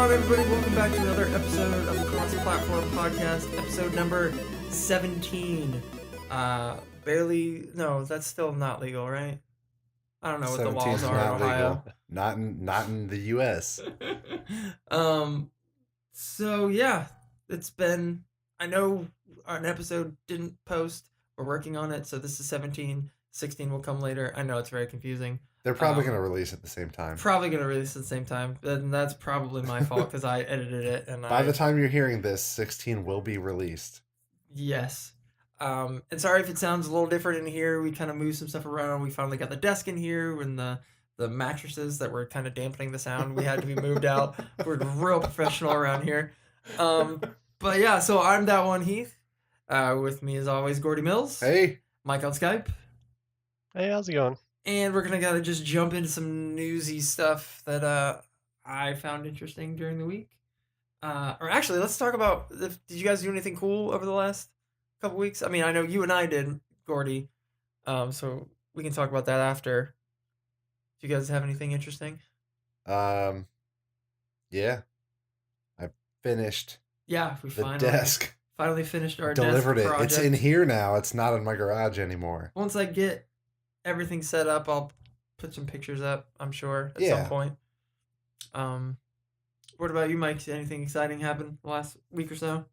on, everybody? Welcome back to another episode of the Cross-Platform Podcast, episode number 17. No, that's still not legal, right? I don't know what the 17 laws is are in not Ohio. legal. Not in the U.S. So yeah, it's been, I know an episode didn't post. We're working on it, so this is 17. 16 will come later. I know it's very confusing. They're probably going to release at the same time. Probably going to release at the same time. And that's probably my fault because I edited it. And By the time you're hearing this, 16 will be released. Yes. And sorry if it sounds a little different in here. We kind of moved some stuff around. We finally got the desk in here and the mattresses that were kind of dampening the sound. We had to be moved out. We're real professional around here. But yeah, so I'm that one, Heath. With me as always, Gordy Mills. Hey. Mike on Skype. Hey, how's it going? And we're gonna gotta just jump into some newsy stuff that I found interesting during the week. Or actually, let's talk about. Did you guys do anything cool over the last couple weeks? I mean, I know you and I did, Gordy. So we can talk about that after. Do you guys have anything interesting? Yeah. I finished. Yeah, we the desk. Finally finished our Delivered desk it. project. It's in here now. It's not in my garage anymore. Once I get everything set up, I'll put some pictures up, I'm sure, at some point. What about you, Mike? Anything exciting happen the last week or so?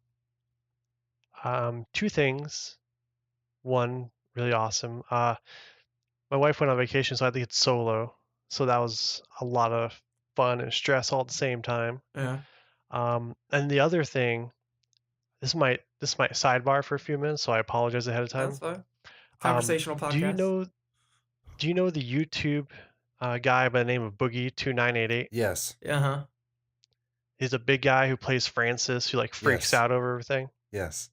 Two things. One, really awesome. My wife went on vacation, so I had to get solo. So that was a lot of fun and stress all at the same time. Yeah. And the other thing, this might sidebar for a few minutes, so I apologize ahead of time. That's fine. Conversational podcast. Do you know the YouTube guy by the name of Boogie2988? Yes. Uh-huh. He's a big guy who plays Francis, who like freaks Yes. out over everything. Yes.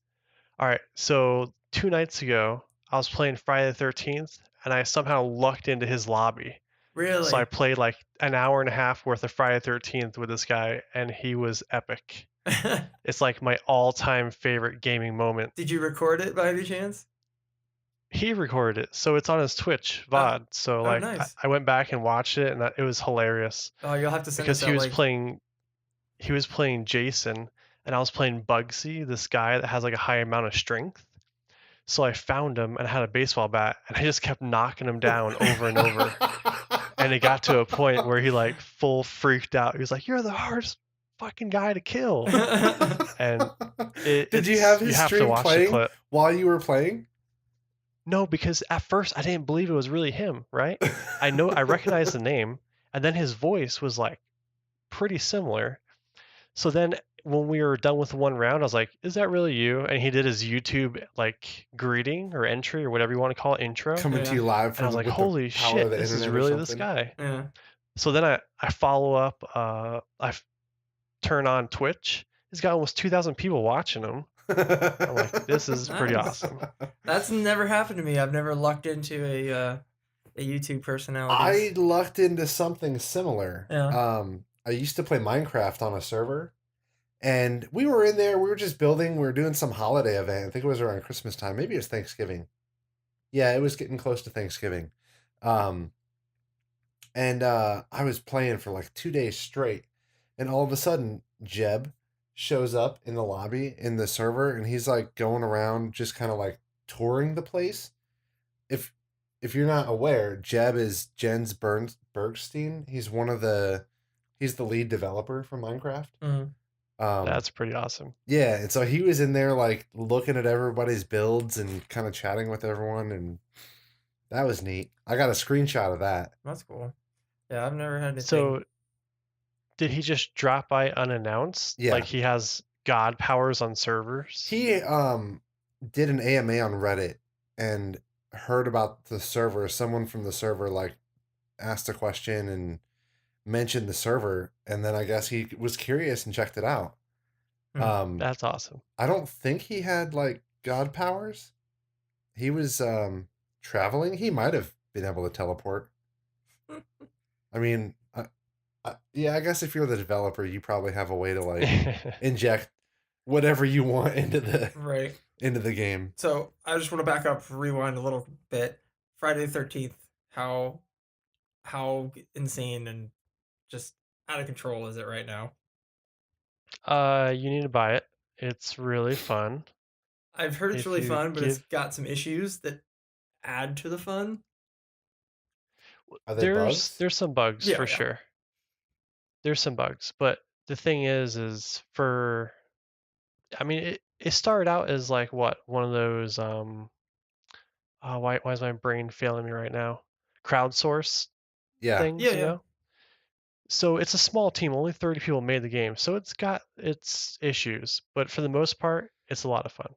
All right, so 2 nights ago, I was playing Friday the 13th, and I somehow lucked into his lobby. Really? So I played like an hour and a half worth of Friday the 13th with this guy, and he was epic. It's like my all-time favorite gaming moment. Did you record it by any chance? He recorded it, so it's on his Twitch VOD. So like, nice. I went back and watched it, and it was hilarious. Oh, you'll have to send because us he was that, he was playing Jason, and I was playing Bugsy, this guy that has like a high amount of strength. So I found him and I had a baseball bat, and I just kept knocking him down over and over. And it got to a point where he like full freaked out. He was like, "You're the hardest fucking guy to kill." And did you have his stream playing while you were playing? No, because at first I didn't believe it was really him, right? I recognized the name, and then his voice was like pretty similar. So then when we were done with one round, I was like, "Is that really you?" And he did his YouTube like greeting or entry or whatever you want to call it, intro. Coming to you live from. And I was like, "Holy shit, this is really this guy." Yeah. So then I follow up. I turn on Twitch. He's got almost 2,000 people watching him. I'm like, this is pretty awesome. That's never happened to me. I've never lucked into a YouTube personality. I lucked into something similar. Yeah. I used to play Minecraft on a server, and we were in there. We were just building. We were doing some holiday event. I think it was around Christmas time. Maybe it was Thanksgiving. Yeah, it was getting close to Thanksgiving. And I was playing for like 2 days straight, and all of a sudden, Jeb shows up in the lobby in the server, and he's like going around just kind of like touring the place. If you're not aware, Jeb is Jens Bergstein. He's the lead developer for Minecraft. Mm-hmm. That's pretty awesome. Yeah, and so he was in there like looking at everybody's builds and kind of chatting with everyone, and that was neat. I got a screenshot of that. That's cool. Yeah, I've never had anything. So did he just drop by unannounced? Yeah. Like he has god powers on servers? He did an AMA on Reddit and heard about the server. Someone from the server like asked a question and mentioned the server, and then I guess he was curious and checked it out. That's awesome. I don't think he had like god powers. He was traveling. He might have been able to teleport. I mean, yeah, I guess if you're the developer, you probably have a way to like inject whatever you want into the game. So I just want to back up, rewind a little bit. Friday the 13th, how insane and just out of control is it right now? You need to buy it. It's really fun. I've heard it's If really you fun, but it's give got some issues that add to the fun. Are they there's bugs? there's some bugs Yeah, for yeah. sure. There's some bugs, but the thing is for I mean it started out as like what one of those why is my brain failing me right now? Crowdsource Yeah. Yeah, things, you yeah. know? So it's a small team, only 30 people made the game. So it's got its issues, but for the most part, it's a lot of fun.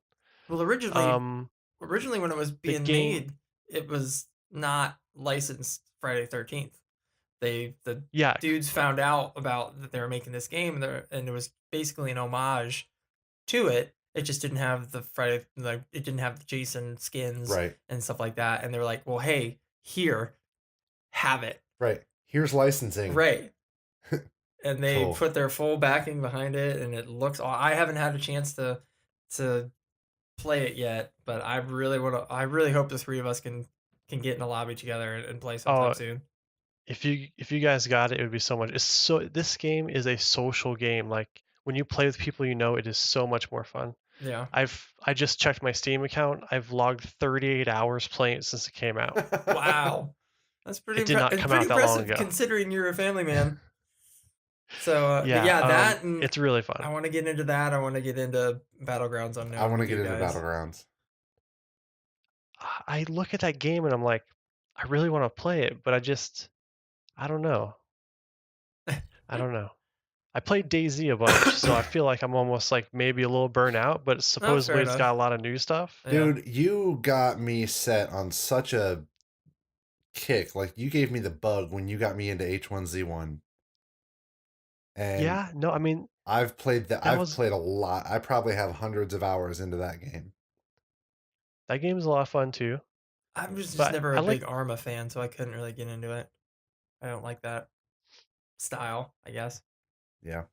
Well, originally Um originally when it was the being game made, it was not licensed Friday 13th. The yeah, dudes found out about that they were making this game and it was basically an homage to it. It just didn't have the Friday, like it didn't have the Jason skins Right. and stuff like that. And they were like, "Well, hey, here, have it." Right. Here's licensing. Right. And they Cool. put their full backing behind it and it looks I haven't had a chance to play it yet, but I really want to I really hope the three of us can get in a lobby together and play sometime oh, soon. if you guys got it, it would be so much. It's so this game is a social game. Like when you play with people you know, it is so much more fun. Yeah. I just checked my Steam account. I've logged 38 hours playing it since it came out. Wow. That's It did not it's come pretty out that long impressive ago. considering you're a family man. So, but Yeah, yeah, that and it's really fun. I want to get into that. I want to get into Battlegrounds I Unknown want to with get you into guys. Battlegrounds. I look at that game and I'm like, I really want to play it, but I don't know. I don't know. I played DayZ a bunch, so I feel like I'm almost like maybe a little burnt out, but Oh, fair supposedly it's got enough. a lot of new stuff. Yeah. Dude, you got me set on such a kick. Like you gave me the bug when you got me into H1Z1. And Yeah, no, I mean, I've played that. that I've was played a lot. I probably have hundreds of hours into that game. that game's a lot of fun too. I was just But never I a like big Arma fan, so I couldn't really get into it. I don't like that style, I guess. Yeah.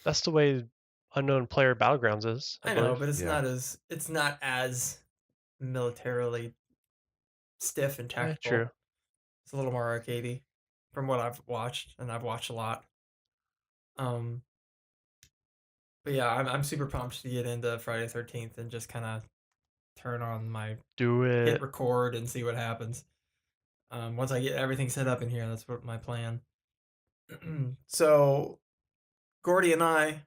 that's the way Unknown Player Battlegrounds is, I I know, believe. but Yeah. it's not as militarily stiff and tactical. True. It's a little more arcadey from what I've watched, and I've watched a lot. Um, but yeah, I'm super pumped to get into Friday 13th and just kind of turn on my Do hit it. record and see what happens. Once I get everything set up in here, that's what my plan. So Gordy and I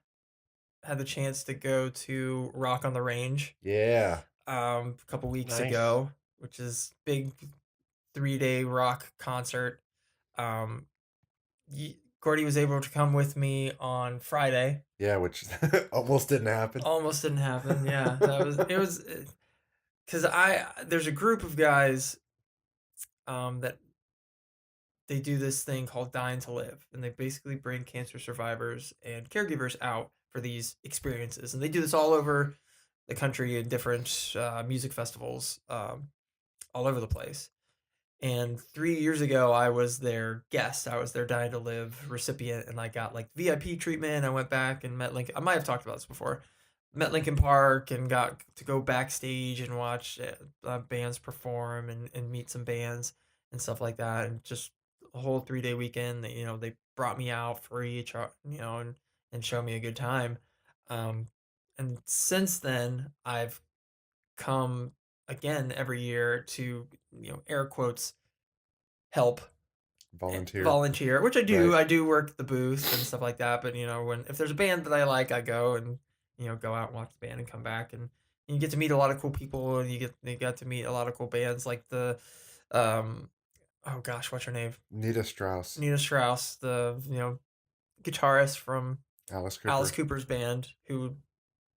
had the chance to go to Rock on the Range Yeah. a couple weeks Nice. ago, which is big 3-day rock concert. Um, Gordy was able to come with me on Friday. Yeah, which almost didn't happen. Almost didn't happen. Yeah, that was it was because I there's a group of guys that they do this thing called Dying to Live, and they basically bring cancer survivors and caregivers out for these experiences, and they do this all over the country in different music festivals all over the place. And 3 years ago, I was their guest. I was their Dying to Live recipient, and I got like VIP treatment. I went back and met Lincoln. I might have talked about this before. Met Lincoln Park and got to go backstage and watch bands perform and meet some bands and stuff like that. And just a whole 3-day weekend. They brought me out free, and show me a good time. Um, and since then, I've come again every year to air quotes help Volunteer. volunteer, which I do. Right. I do work the booth and stuff like that. But when if there's a band that I like, I go and go out and watch the band and come back, and you get to meet a lot of cool people, and you got to meet a lot of cool bands like the um oh gosh, what's her name? Nita Strauss. Nina Strauss, the guitarist from Alice Cooper. Alice Cooper's band, who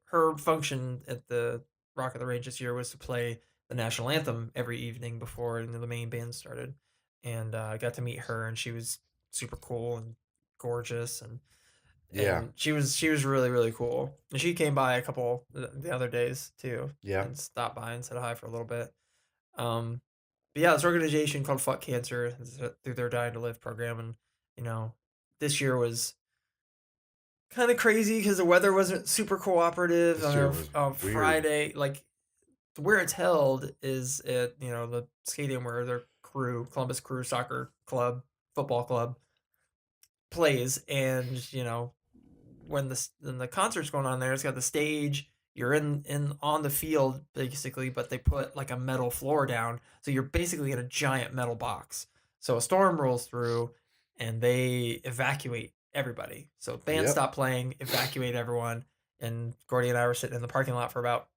her function at the Rock of the Range this year was to play the national anthem every evening before the main band started, and I got to meet her, and she was super cool and gorgeous, and Yeah. she was really really cool, and she came by a couple the other days too, Yeah. and stopped by and said hi for a little bit. Um, but yeah, this organization called Fuck Cancer through their Dying to Live program, and you know this year was kind of crazy because the weather wasn't super cooperative. This I year know was on weird. Friday, like where it's held is at the stadium where their crew, Columbus Crew Soccer Club, football club, plays, and when the concert's going on there, it's got the stage. You're in on the field basically, but they put like a metal floor down, so you're basically in a giant metal box. So a storm rolls through, and they evacuate everybody. So band Yep. stop playing, evacuate everyone, and Gordy and I were sitting in the parking lot for about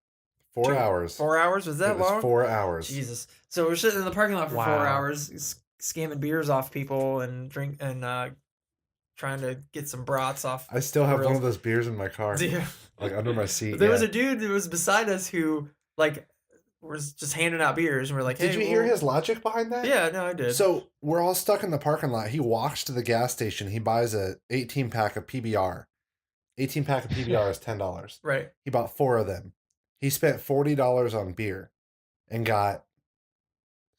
4 hours. 4 hours. Was that It was long? 4 hours. Jesus. So we're sitting in the parking lot for 4 hours, Wow. scamming beers off people and trying to get some brats off. I still have one grills. of those beers in my car, Yeah. like under my seat. There was yeah. a dude that was beside us who like was just handing out beers, and we're like, Did "Hey, you hear well-" his logic behind that? Yeah, no, I did. So we're all stuck in the parking lot. He walks to the gas station. He buys a 18 pack of PBR. 18 pack of PBR is $10. Right. He bought 4 of them. He spent $40 on beer and got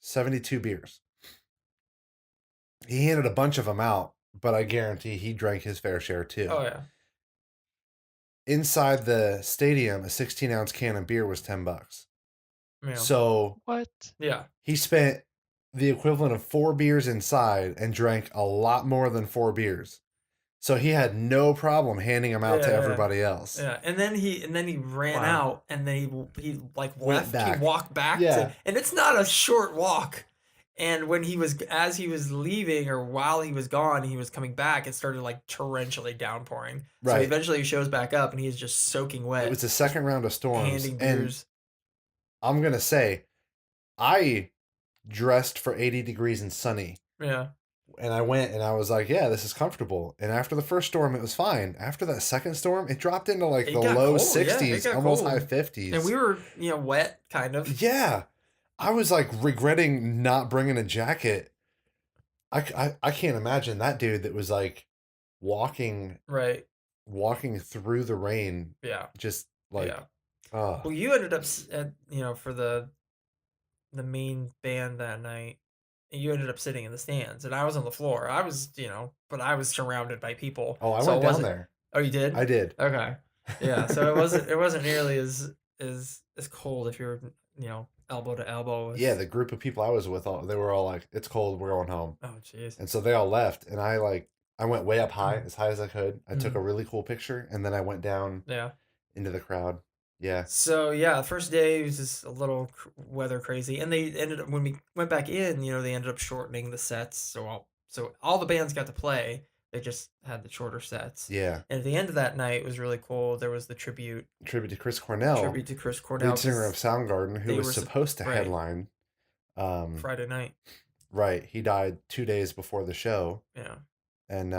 72 beers. He handed a bunch of them out, but I guarantee he drank his fair share too. Oh yeah. Inside the stadium, a 16-ounce can of beer was $10. Yeah. So What? yeah. he spent the equivalent of 4 beers inside and drank a lot more than 4 beers. So he had no problem handing them out to Yeah, yeah. everybody else. Yeah, and then he ran Wow. out, and then he like Went left. back. He walked back. Yeah. And it's not a short walk. And when as he was leaving, or while he was gone, he was coming back. It started like torrentially downpouring. So Right. eventually he shows back up, and he's just soaking wet. It was the second round of storms. handing And beers. I'm going to say, I dressed for 80 degrees and sunny. Yeah. And I went and I was like, yeah, this is comfortable. And after the first storm, it was fine. After that second storm, it dropped into like It the got low cold, yeah, it 60s, got almost cold. high 50s. And we were, wet, kind of. Yeah. I was like regretting not bringing a jacket. I can't imagine that dude that was like walking Right. through the rain, Yeah. just like, Yeah. oh, Well, you ended up for the main band that night. And you ended up sitting in the stands, and I was on the floor. I was, but I was surrounded by people. oh, I so went it down wasn't- there. Oh, you did? I did. Okay. Yeah. So it wasn't nearly as cold if you're elbow to elbow. Yeah, the group of people I was with, they were all like, it's cold, we're going home. Oh jeez. And so they all left, and I went way up high, Mm. as high as I could. I took Mm. a really cool picture, and then I went down Yeah. into the crowd. Yeah. So yeah, the first day was just a little weather crazy, and they ended up when we went back in. They ended up shortening the sets, so all the bands got to play. They just had the shorter sets. Yeah. And at the end of that night, it was really cool. There was the tribute Tribute to Chris Cornell, to Chris Cornell, lead singer of 'cause Soundgarden, who they was were supposed to right. headline. Friday night. Right. He died 2 days before the show. Yeah. And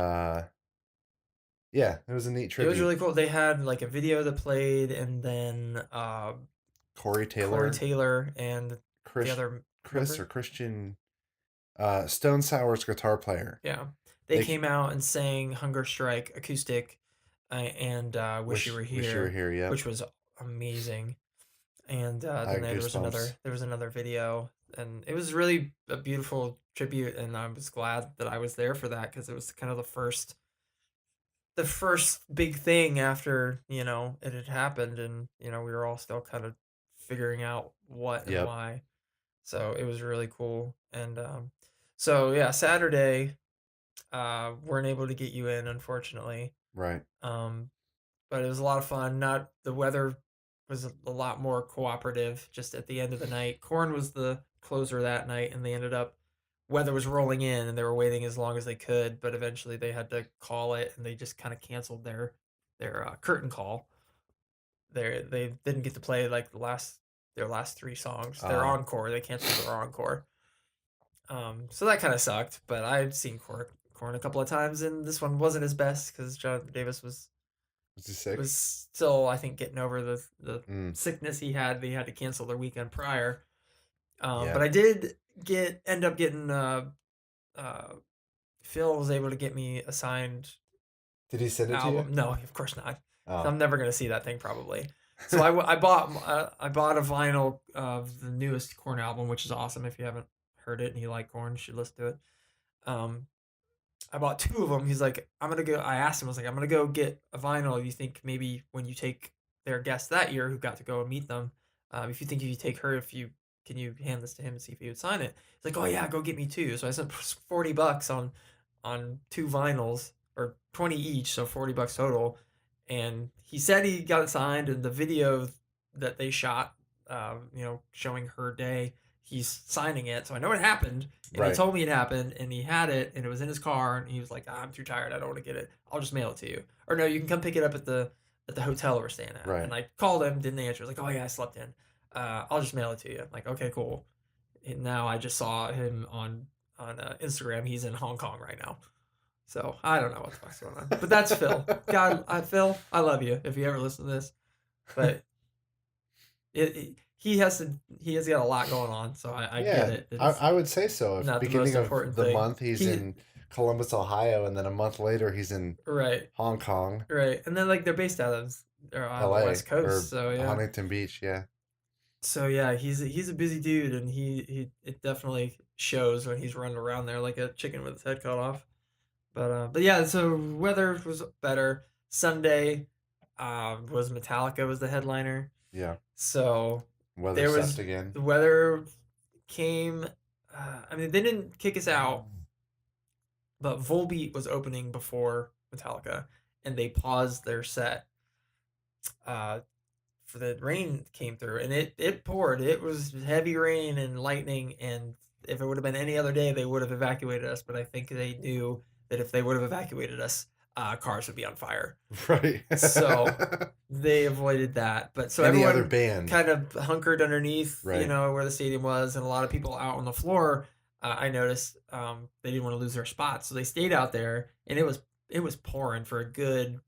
yeah, it was a neat It tribute. was really cool. They had like a video that played, and then Corey Corey Taylor and Chris, the other Chris member? or Christian, Stone Sour's guitar player. Yeah, they They- came out and sang "Hunger Strike" acoustic, and "Wish You Were Here," Wish You Were Here, yeah. which was amazing. And had then there was goosebumps. another video, and it was really a beautiful tribute. And I was glad that I was there for that, because it was kind of the first big thing after it had happened, and we were all still kind of figuring out what and Yep. why. So it was really cool. And so yeah, Saturday weren't able to get you in, unfortunately. Right. But it was a lot of fun. Not The weather was a lot more cooperative. Just at the end of the night, Korn was the closer that night, and they ended up weather was rolling in, and they were waiting as long as they could, but eventually they had to call it, and they just kind of canceled their curtain call. They didn't get to play like their last 3 songs. Their Oh. encore, they canceled their encore. So that kind of sucked. But I'd seen Korn a couple of times, and this one wasn't his best because Jonathan Davis was Was he sick? still, I think, getting over the Mm. sickness he had. They had to cancel their weekend prior. Yeah. But I did end up getting Phil was able to get me a signed Did he send it to album. you? No, of course not. Oh. I'm never gonna see that thing probably. So I bought a vinyl of the newest Korn album, which is awesome. If you haven't heard it and you like Korn, you should listen to it. I bought 2 of them. He's like, I'm gonna go. I asked him, I was like, I'm gonna go get a vinyl. You think maybe when you take their guest that year, who got to go and meet them, if you think if you take her, can you hand this to him and see if he would sign it? He's like, oh yeah, go get me 2. So I spent $40 on 2 vinyls, or 20 each, so $40 total. and he said he got it signed. And the video that they shot, showing her day, he's signing it. So I know it happened, and he Right. told me it happened, and he had it, and it was in his car, and he was like, "I'm too tired. I don't want to get it. I'll just mail it to you, or no, you can come pick it up at the hotel we're staying at." Right. And I called him, didn't answer. He was like, "Oh yeah, I slept in. I'll just mail it to you." I'm like, okay, cool. And now I just saw him on Instagram. He's in Hong Kong right now. So I don't know what the fuck's going on. But that's Phil. God, Phil, I love you if you ever listen to this. But he has got a lot going on, so I get it. It's I would say so. If not the most beginning of important the thing. month he's in Columbus, Ohio, and then a month later he's in Right, Hong Kong, right. And then like they're based out of on the LA, West or Coast, so yeah. Huntington Beach. Yeah. So yeah, he's a busy dude, and he it definitely shows when he's running around there like a chicken with his head cut off. But yeah, so weather was better. Sunday was Metallica was the headliner. Yeah. So Weather there was sucked again. the weather came. I mean, they didn't kick us out, but Volbeat was opening before Metallica, and they paused their set. For the rain came through, and it poured. It was heavy rain and lightning, and if it would have been any other day, they would have evacuated us. But I think they knew that if they would have evacuated us, cars would be on fire. Right. So they avoided that. But so Any other everyone band. kind of hunkered underneath, Right. where the stadium was, and a lot of people out on the floor. I noticed they didn't want to lose their spots, so they stayed out there, and it was pouring for a good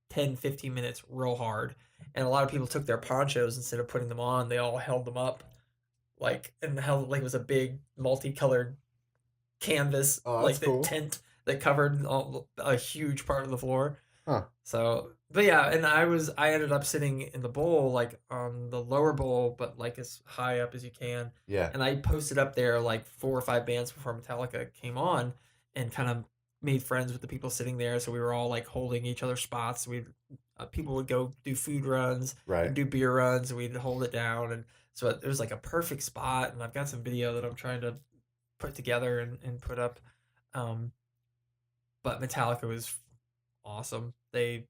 10, 15 minutes real hard. And a lot of people took their ponchos instead of putting them on. They all held them up, and held like it was a big multicolored canvas, Oh, like that's the cool. tent that covered a huge part of the floor. Huh. So, but yeah, and I ended up sitting in the bowl, like on the lower bowl, but like as high up as you can. Yeah. And I posted up there like 4 or 5 bands before Metallica came on, and kind of made friends with the people sitting there. So we were all like holding each other's spots. People would go do food runs, Right. and do beer runs, and we'd hold it down. And so it was like a perfect spot. And I've got some video that I'm trying to put together and put up. But Metallica was awesome. They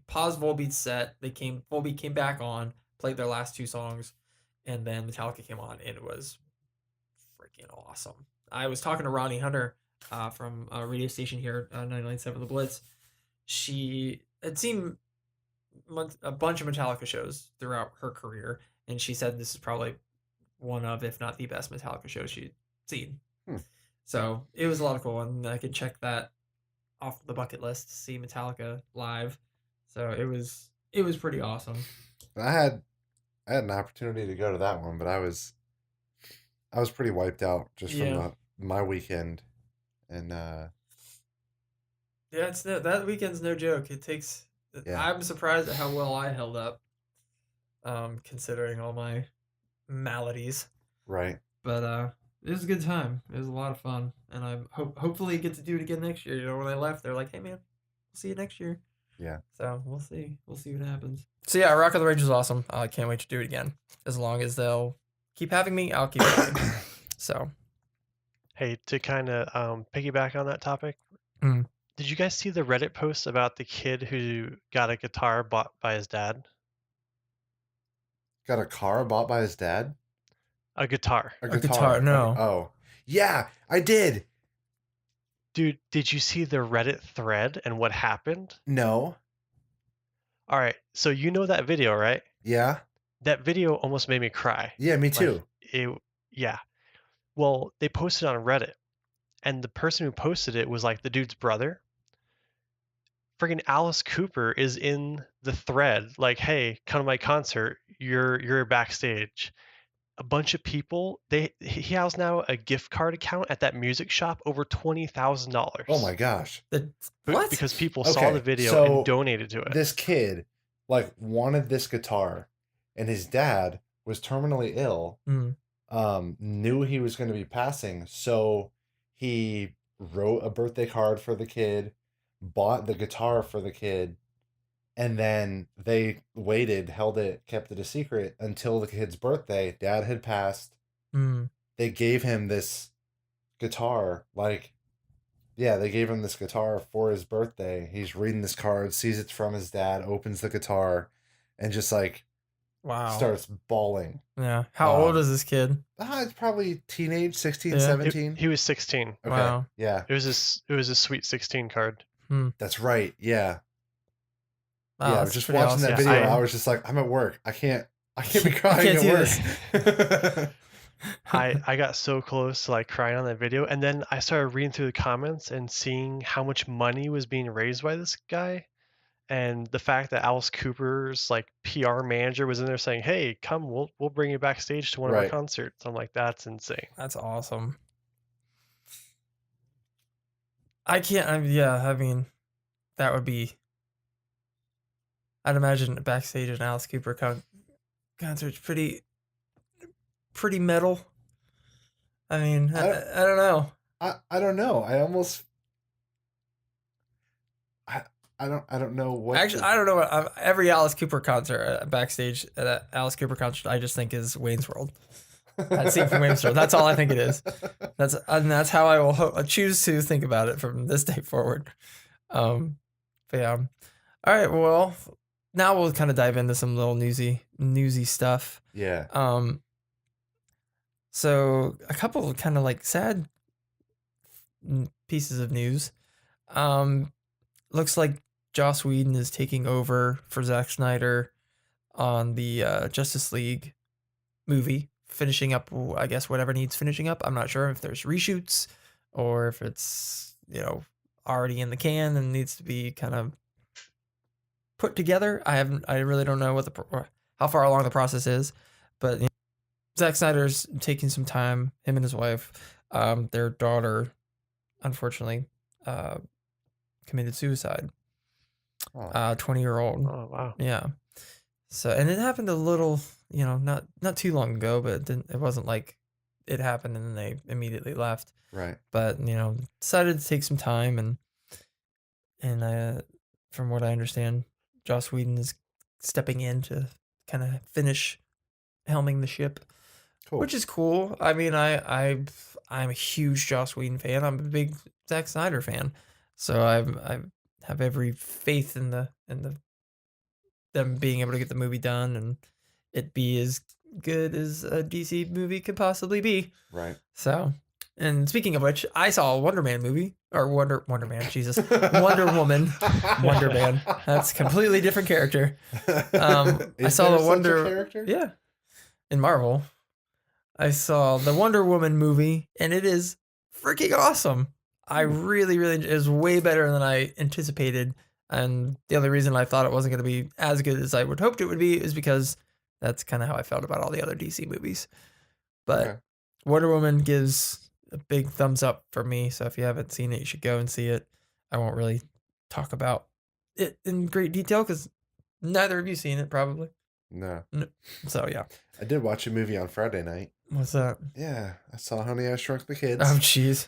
paused Volbeat's set. Volbeat came back on, played their last 2 songs, and then Metallica came on, and it was freaking awesome. I was talking to Ronnie Hunter from a radio station here, 99.7 The Blitz. She had seen a bunch of Metallica shows throughout her career, and she said this is probably one of, if not the best Metallica show she'd seen. So it was a lot of cool, and I could check that off the bucket list to see Metallica live. So it was pretty awesome. I had an opportunity to go to that one, but I was pretty wiped out just from my weekend, and yeah, that weekend's no joke. It takes. Yeah. I'm surprised at how well I held up, considering all my maladies. Right. But it was a good time. It was a lot of fun, and I hopefully get to do it again next year. When I left, they're like, "Hey man, we'll see you next year." Yeah. So we'll see. We'll see what happens. So yeah, Rock of the Rage was awesome. I can't wait to do it again. As long as they'll keep having me, I'll keep going. So. Hey, to kind of piggyback on that topic, did you guys see the Reddit post about the kid who got a guitar bought by his dad? Got a car bought by his dad? A guitar. A guitar, no. Oh. Yeah, I did. Dude, did you see the Reddit thread and what happened? No. All right, so you know that video, right? Yeah. That video almost made me cry. Yeah, me too. Yeah. Well, they posted on Reddit, and the person who posted it was like the dude's brother. Friggin' Alice Cooper is in the thread, like, "Hey, come to my concert. You're backstage." A bunch of people. He has now a gift card account at that music shop over $20,000. Oh my gosh. What? Because people saw the video and donated to it. This kid wanted this guitar, and his dad was terminally ill. Knew he was going to be passing, so he wrote a birthday card for the kid, bought the guitar for the kid, and then they waited, held it, kept it a secret until the kid's birthday. Dad had passed. They gave him this guitar, Yeah, they gave him this guitar for his birthday. He's reading this card, sees it's from his dad, opens the guitar, and just like Wow. starts bawling. Yeah. How old Um, is this kid? It's probably teenage, 16, Yeah. 17. He was 16. Okay. Wow. Yeah, It was a sweet 16 card. that's right. Yeah. Wow, Yeah, I that's was just pretty watching awesome. that Yeah, video. I- I was just like, I'm at work. I can't be crying can't at do work. I got so close to like crying on that video, and then I started reading through the comments and seeing how much money was being raised by this guy, and the fact that Alice Cooper's like PR manager was in there saying, "Hey, come, we'll bring you backstage to one of our Right. concerts." I'm like, that's insane. That's awesome. I can't. I mean, that would be. I'd imagine backstage an Alice Cooper concert's pretty metal. I mean, I don't know. I don't know. I almost I don't know what Actually, I don't know what every Alice Cooper concert backstage at an Alice Cooper concert. I just think is Wayne's World. That scene from Wayne's World. That's all I think it is. That's how I will choose to think about it from this day forward. But yeah. All right. Well, now we'll kind of dive into some little newsy stuff. Yeah. So a couple of kind of like sad pieces of news. Looks like Joss Whedon is taking over for Zack Snyder on the Justice League movie, finishing up, I guess, whatever needs finishing up. I'm not sure if there's reshoots or if it's, already in the can and needs to be kind of put together. I really don't know how far along the process is, but Zack Snyder's taking some time, him and his wife, their daughter, unfortunately, committed suicide. 20-year-old. Oh wow. Yeah. So, and it happened a little, not too long ago, but it wasn't like it happened and then they immediately left. Right. But, decided to take some time and from what I understand, Joss Whedon is stepping in to kind of finish helming the ship, Cool. which is cool. I mean, I'm a huge Joss Whedon fan. I'm a big Zack Snyder fan. So I have every faith in them being able to get the movie done and it be as good as a DC movie could possibly be. Right. So, and speaking of which, I saw a Wonder Man movie or Wonder Man, Jesus, Wonder Woman, Wonder Man. That's a completely different character. I saw the Wonder character. Yeah, in Marvel. I saw the Wonder Woman movie, and it is freaking awesome. I really, really is way better than I anticipated. And the only reason I thought it wasn't going to be as good as I would hoped it would be is because that's kind of how I felt about all the other DC movies. But Okay. Wonder Woman gives a big thumbs up for me. So if you haven't seen it, you should go and see it. I won't really talk about it in great detail because neither of you seen it probably. No. So yeah. I did watch a movie on Friday night. What's that? Yeah, I saw Honey, I Shrunk the Kids. Oh jeez.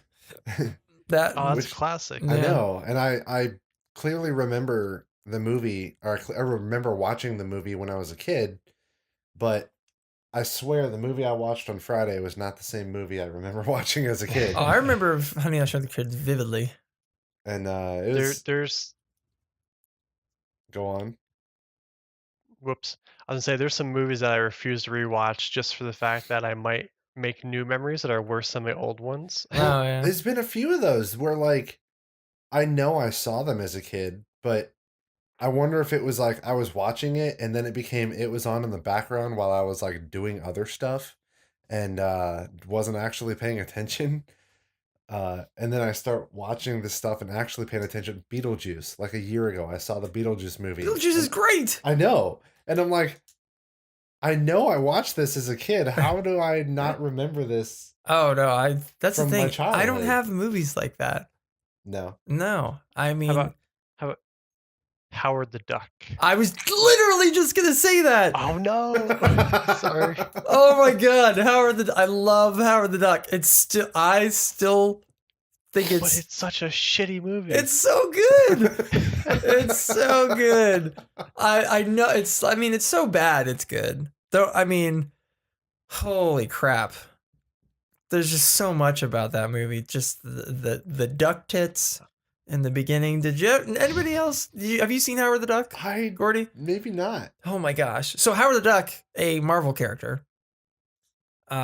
That Oh, that's Which- classic. I Yeah. know, and I clearly remember the movie, or I remember watching the movie when I was a kid, but I swear the movie I watched on Friday was not the same movie I remember watching as a kid. I remember Honey, I Shrunk the Kids vividly. And it was There's go on. whoops. I was gonna say there's some movies that I refuse to rewatch just for the fact that I might make new memories that are worse than my old ones. Oh yeah. There's been a few of those where like I know I saw them as a kid, but I wonder if it was like I was watching it and then it was on in the background while I was like doing other stuff and wasn't actually paying attention. And then I start watching this stuff and actually paying attention. Beetlejuice, like a year ago, I saw the Beetlejuice movie. Beetlejuice is and great. I know. And I'm like, I know I watched this as a kid. How do I not remember this? Oh no, that's the From my thing. I don't childhood. have movies like that. No. No. I mean How about Howard the Duck? I was literally just gonna say that. Oh no. Sorry. Oh my god, I love Howard the Duck. I still think But it's such a shitty movie. it's so good. It's so good. I know it's so bad it's good. Though I mean, holy crap. there's just so much about that movie. Just the duck tits in the beginning. Anybody else? Have you seen Howard the Duck, Gordy? Maybe not. Oh my gosh! So Howard the Duck, a Marvel character.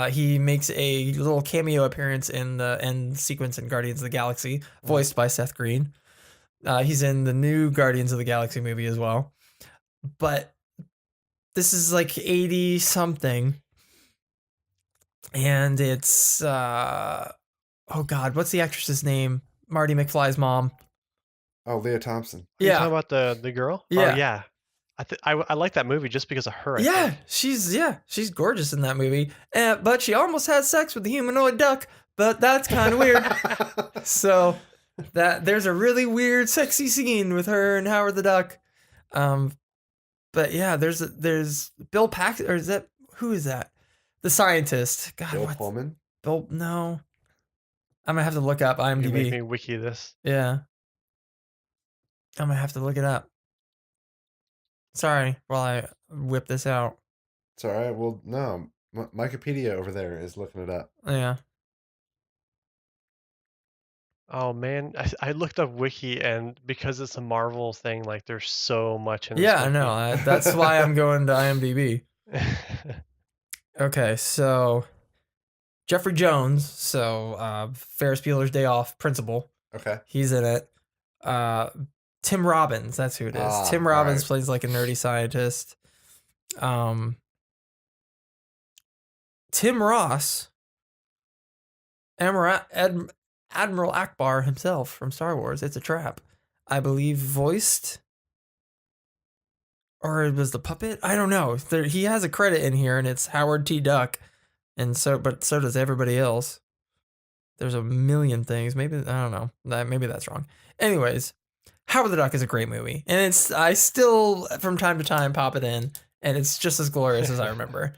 He makes a little cameo appearance in the end sequence in Guardians of the Galaxy, voiced by Seth Green. He's in the new Guardians of the Galaxy movie as well. But this is like 80 something. And it's oh god, what's the actress's name? Marty McFly's mom. Oh, Leah Thompson. Are you talking about the girl? Yeah. Oh, yeah. I like that movie just because of her. I think. She's gorgeous in that movie. But she almost has sex with the humanoid duck, but that's kind of weird. So there's a really weird sexy scene with her and Howard the Duck. But yeah, there's Bill Paxton, or who is that? The scientist. God, Bill Pullman? No. I'm gonna have to look up IMDb. You make me wiki this. Yeah. I'm gonna have to look it up. Sorry, while I whip this out. It's all right. Well, no, Wikipedia over there is looking it up. Yeah. Oh man, I looked up wiki, and because it's a Marvel thing, like there's so much in this Yeah, I wiki. know. That's why I'm going to IMDb. Okay, so Jeffrey Jones, so Ferris Bueller's Day Off principal. Okay. He's in it. Tim Robbins, that's who it is. Tim Robbins plays like a nerdy scientist. Tim Ross, Admiral Akbar himself from Star Wars, It's a Trap, I believe voiced, or it was the puppet? I don't know. He has a credit in here, and it's Howard T. Duck, but so does everybody else. There's a million things. Maybe, I don't know. Maybe that's wrong. Anyways, Howard the Duck is a great movie, and I still from time to time pop it in, and it's just as glorious as I remember.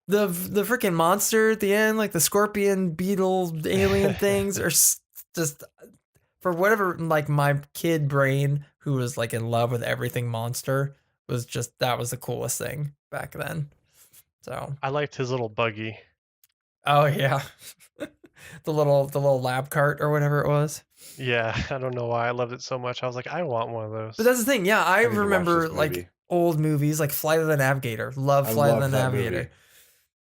The freaking monster at the end, like the scorpion, beetle, alien things, are just, for whatever, like my kid brain who was like in love with everything monster that was the coolest thing back then. So I liked his little buggy. Oh yeah, the little lab cart or whatever it was. Yeah, I don't know why I loved it so much. I was like, I want one of those. But that's the thing. Yeah, I need to watch remember this like movie. old movies like Flight of the Navigator. Love Flight of the loved that Navigator. movie.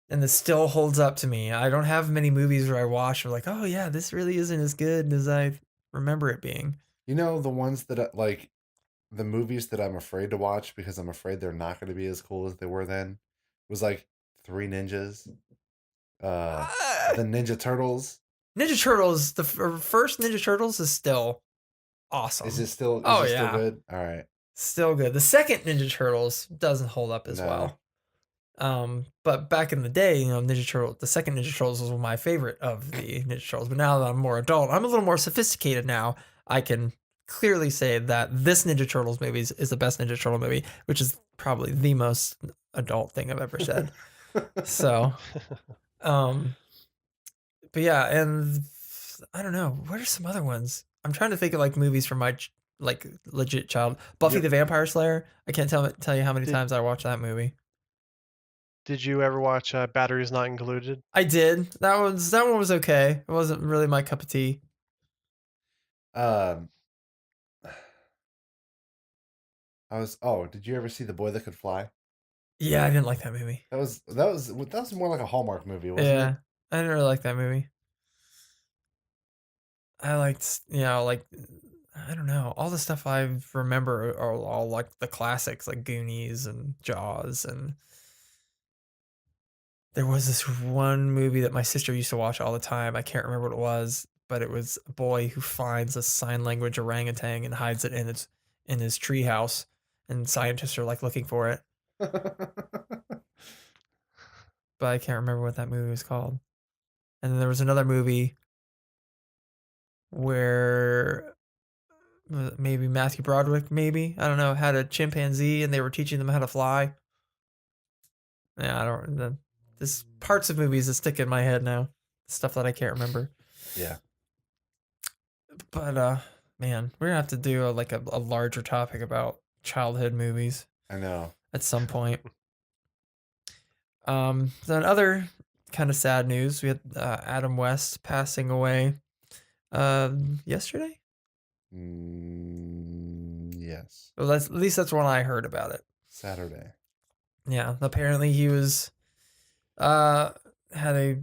And this still holds up to me. I don't have many movies where I watch and like, oh yeah, this really isn't as good as I remember it being. You know, the ones that like the movies that I'm afraid to watch because I'm afraid they're not going to be as cool as they were then was like Three Ninjas, the Ninja Turtles. Ninja Turtles, the first Ninja Turtles is still awesome. Is it still? Oh, still yeah. good. All right. Still good. The second Ninja Turtles doesn't hold up as No. well. But back in the day, the second Ninja Turtles was my favorite of the Ninja Turtles. But now that I'm more adult, I'm a little more sophisticated now. I can clearly say that this Ninja Turtles movie is the best Ninja Turtle movie, which is probably the most adult thing I've ever said. So, but yeah, and I don't know, what are some other ones? I'm trying to think of like movies from my like legit child. Buffy the Vampire Slayer. I can't tell you how many times I watched that movie. Did you ever watch Batteries Not Included? I did. That one was okay. It wasn't really my cup of tea. Did you ever see The Boy That Could Fly? Yeah, I didn't like that movie. That was more like a Hallmark movie, wasn't Yeah, it? I didn't really like that movie. I liked, like, I don't know, all the stuff I remember are all like the classics, like Goonies and Jaws, and there was this one movie that my sister used to watch all the time. I can't remember what it was, but it was a boy who finds a sign language orangutan and hides it in his treehouse, and scientists are like looking for it. But I can't remember what that movie was called. And then there was another movie where maybe Matthew Broderick, I don't know, had a chimpanzee and they were teaching them how to fly. Yeah, there's parts of movies that stick in my head now. Stuff that I can't remember. Yeah. But man, we're gonna have to do a larger topic about childhood movies I know. at some point. Then other kind of sad news. We had Adam West passing away yesterday. Yes. Well, at least that's when I heard about it. Saturday. Yeah, apparently he was had a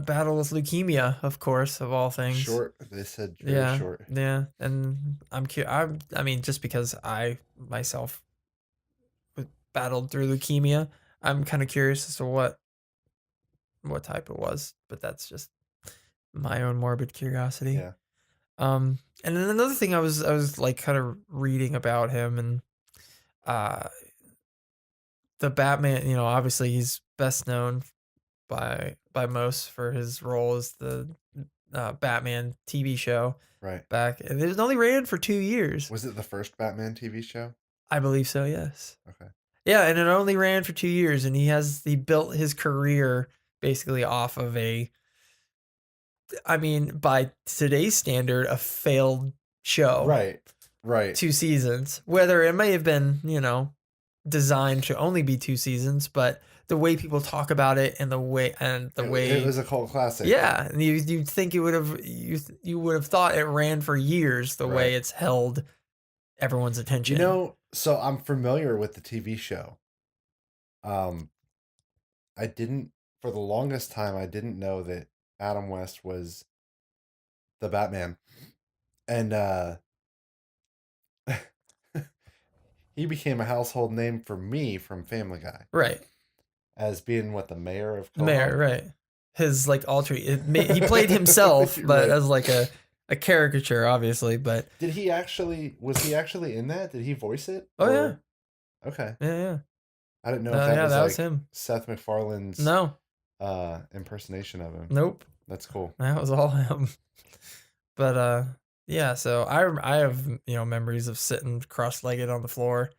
battle with leukemia, of course, of all things. Short. They said very Yeah, short. yeah, and I mean, just because I myself battled through leukemia, I'm kind of curious as to what type it was, but that's just my own morbid curiosity. Yeah. And then another thing I was like kind of reading about him, and uh the Batman, obviously he's best known by most for his role as the Batman TV show Right. back, and it only ran for 2 years. Was it the first Batman TV show? I believe so, yes. Okay. Yeah, and it only ran for 2 years, and he built his career basically off of by today's standard, a failed show. Right. Right. 2 seasons. Whether it may have been, designed to only be 2 seasons, but the way people talk about it and the way it was a cult classic. yeah, and you'd think it would have you would have thought it ran for years the way Right. it's held everyone's attention. So I'm familiar with the TV show. I didn't, for the longest time, I didn't know that Adam West was the Batman. And he became a household name for me from Family Guy Right. as being the mayor of The mayor, Quahog? right. His like he played himself, but Right. as like a caricature, obviously, but was he actually in that? Did he voice it? oh yeah. Okay. Yeah. I didn't know if that Yeah, was that like was him. Seth MacFarlane's No. impersonation of him. Nope. That's cool. That was all him. But yeah, so I have, memories of sitting cross-legged on the floor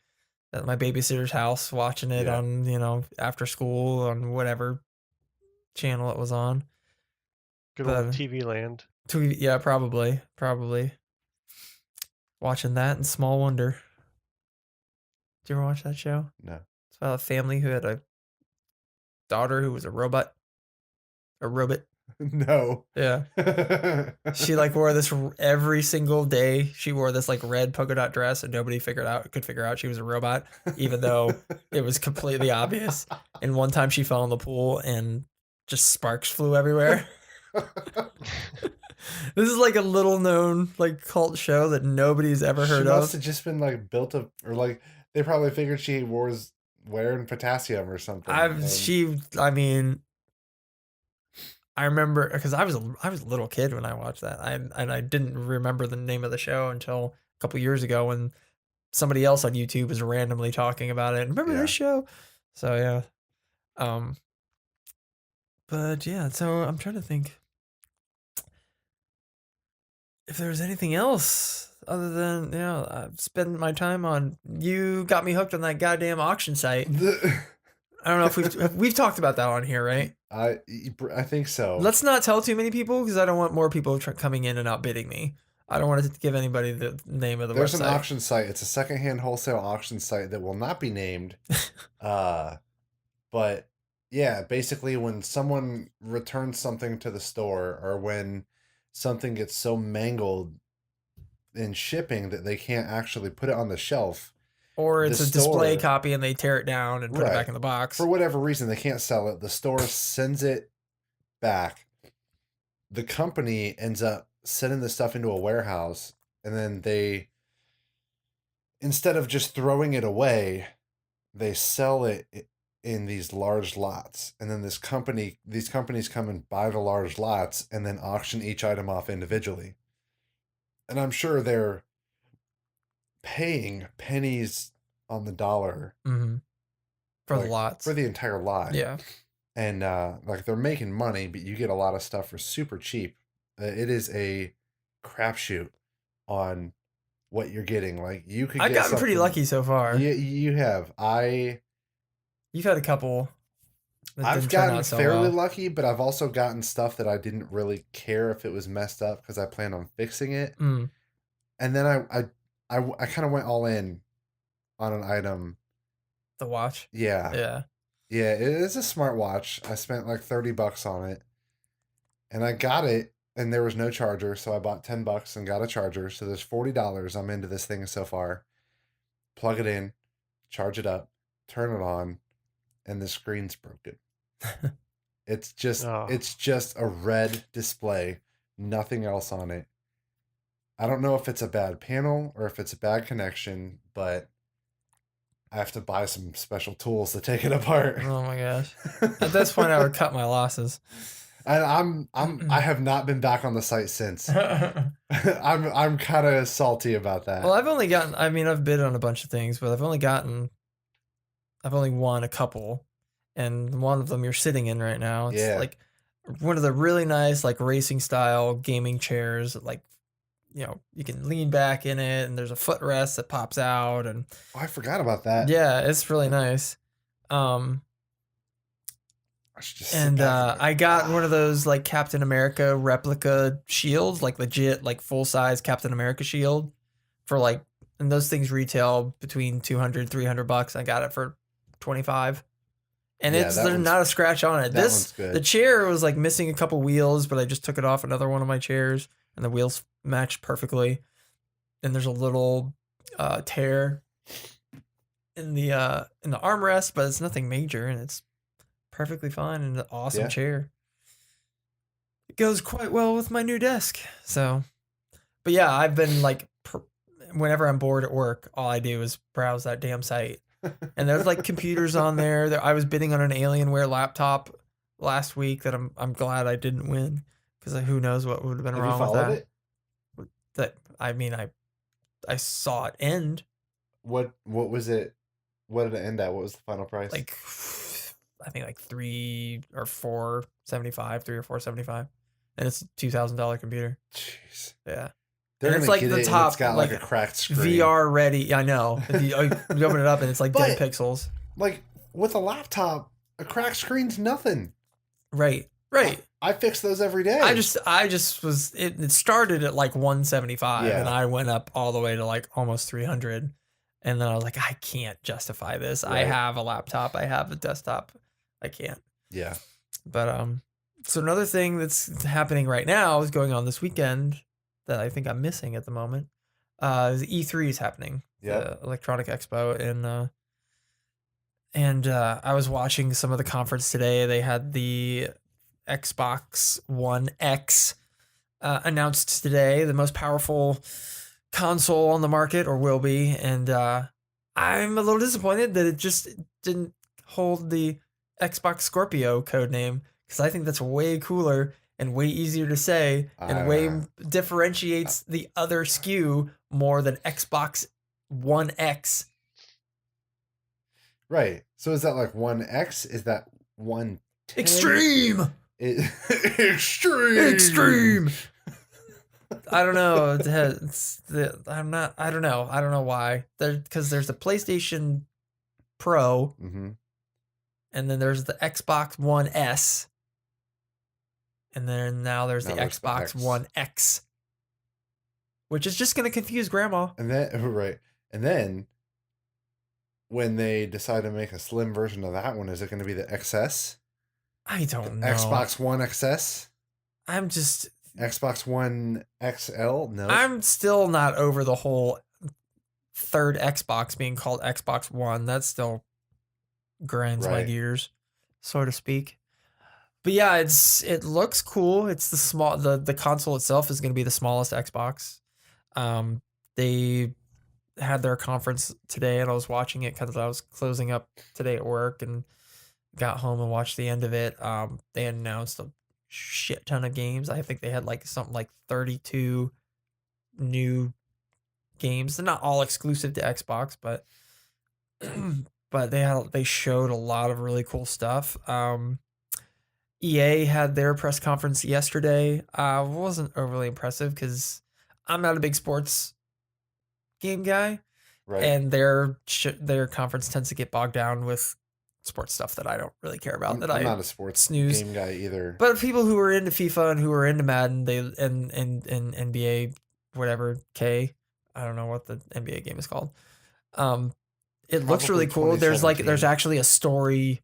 at my babysitter's house watching it Yeah. on, after school on whatever channel it was on. Good But old TV land. yeah, probably. Watching that and Small Wonder. Did you ever watch that show? No. It's about a family who had a daughter who was a robot. A robot. No. Yeah. She like wore this every single day. She wore this like red polka dot dress, and nobody could figure out she was a robot, even though it was completely obvious. And one time she fell in the pool and just sparks flew everywhere. This is like a little known like cult show that nobody's ever heard She must of. have just been like built up, or like they probably figured she was wearing potassium or something. I remember because I was a little kid when I watched that. I didn't remember the name of the show until a couple years ago when somebody else on YouTube was randomly talking about it. Remember Yeah. this show? So yeah. But yeah, so I'm trying to think if there was anything else other than I've spent my time on. You got me hooked on that goddamn auction site. I don't know if we've talked about that on here, right? I think so. Let's not tell too many people because I don't want more people coming in and outbidding me. I don't want to give anybody the name of the There's website. an auction site. It's a secondhand wholesale auction site that will not be named. But yeah, basically when someone returns something to the store, or when something gets so mangled in shipping that they can't actually put it on the shelf, Or it's the a display store- copy and they tear it down and put it Right. back in the box. for whatever reason they can't sell it, the store sends it back. The company ends up sending the stuff into a warehouse, and then they, instead of just throwing it away, they sell it in these large lots. And then these companies come and buy the large lots and then auction each item off individually. And I'm sure they're paying pennies on the dollar Mm-hmm. For the like, lots. for the entire lot. Yeah. And like they're making money, but you get a lot of stuff for super cheap. It is a crapshoot on what you're getting. Like you could. I've gotten pretty lucky so far. You have. You've had a couple. That I've didn't turn gotten out so fairly well. lucky, but I've also gotten stuff that I didn't really care if it was messed up because I planned on fixing it. Mm. And then I kind of went all in on an item. The watch. Yeah. Yeah. Yeah, it is a smartwatch. I spent like $30 on it, and I got it, and there was no charger, so I bought $10 and got a charger. So there's $40. I'm into this thing so far. Plug it in, charge it up, turn it on, and the screen's broken. It's just Oh, a red display, nothing else on it. I don't know if it's a bad panel or if it's a bad connection, but I have to buy some special tools to take it apart. Oh my gosh. At this point, I would cut my losses. And I have not been back on the site since. Well, I'm kind of salty about that. I've only gotten. I mean, I've bid on a bunch of things, but I've only won a couple, and one of them you're sitting in right now. It's Yeah. like one of the really nice, like racing style gaming chairs. Like, you can lean back in it, and there's a footrest that pops out, and Oh, I forgot about that. yeah, it's really nice. I should just sit And back in it. I got one of those like Captain America replica shields, like legit, like full size Captain America shield for like, and those things retail between $200-$300. I got it for 25, and Yeah, there's that one's- not a scratch on it. that one's good. The chair was like missing a couple wheels, but I just took it off another one of my chairs, and the wheels matched perfectly. And there's a little tear in the armrest, but it's nothing major, and it's perfectly fine and an awesome Yeah. chair. It goes quite well with my new desk. So, but yeah, I've been like, whenever I'm bored at work, all I do is browse that damn site. And there's like computers on there. I was bidding on an Alienware laptop last week that I'm glad I didn't win, because who knows what would have been Have you wrong with followed that. it? That I mean, I saw it end What was it? What did it end at? What was the final price? like, I think like 3 or 475, and it's a $2,000 computer. Jeez. Yeah, They're and it's gonna like get the it and top, it's got like a cracked screen. VR ready. I know. If you open it up and it's like 10 But- pixels. Like with a laptop, a cracked screen's nothing. Right. I fix those every day. I just was. It started at like 175, Yeah. and I went up all the way to like almost 300, and then I was like, I can't justify this. I Right. have a laptop. I have a desktop. I can't. Yeah. But so another thing that's happening right now is going on this weekend that I think I'm missing at the moment. Is E3 is happening. Yep. The Electronic Expo, and I was watching some of the conference today. They had the Xbox One X announced today, the most powerful console on the market, or will be, and I'm a little disappointed that it just didn't hold the Xbox Scorpio code name, because I think that's way cooler and way easier to say, and way differentiates the other SKU more than Xbox One X. Right. So is that like 1X? Is that 110? Extreme. Extreme. I don't know. I don't know. I don't know why. Because there's the PlayStation Pro, Mm-hmm. and then there's the Xbox One S, and then now there's the Now there's the Xbox X. One X, which is just going to confuse Grandma. And then right. And then when they decide to make a slim version of that one, is it going to be the XS? I don't know. Xbox One XS? I'm just. Xbox One XL? No. I'm still not over the whole third Xbox being called Xbox One. That still grinds my Right. gears, so to speak. But yeah, it looks cool. It's the console itself is going to be the smallest Xbox. They had their conference today, and I was watching it because I was closing up today at work, and got home and watched the end of it. They announced a shit ton of games. I think they had like something like 32 new games. They're not all exclusive to Xbox, but but they showed a lot of really cool stuff. EA had their press conference yesterday. Wasn't overly impressive because I'm not a big sports game guy, right. and their conference tends to get bogged down with sports stuff that I don't really care about. I'm not a sports snooze. game guy either. But people who are into FIFA and who are into Madden, and NBA, whatever K, I don't know what the NBA game is called. It looks Probably really cool. There's 2017. actually a story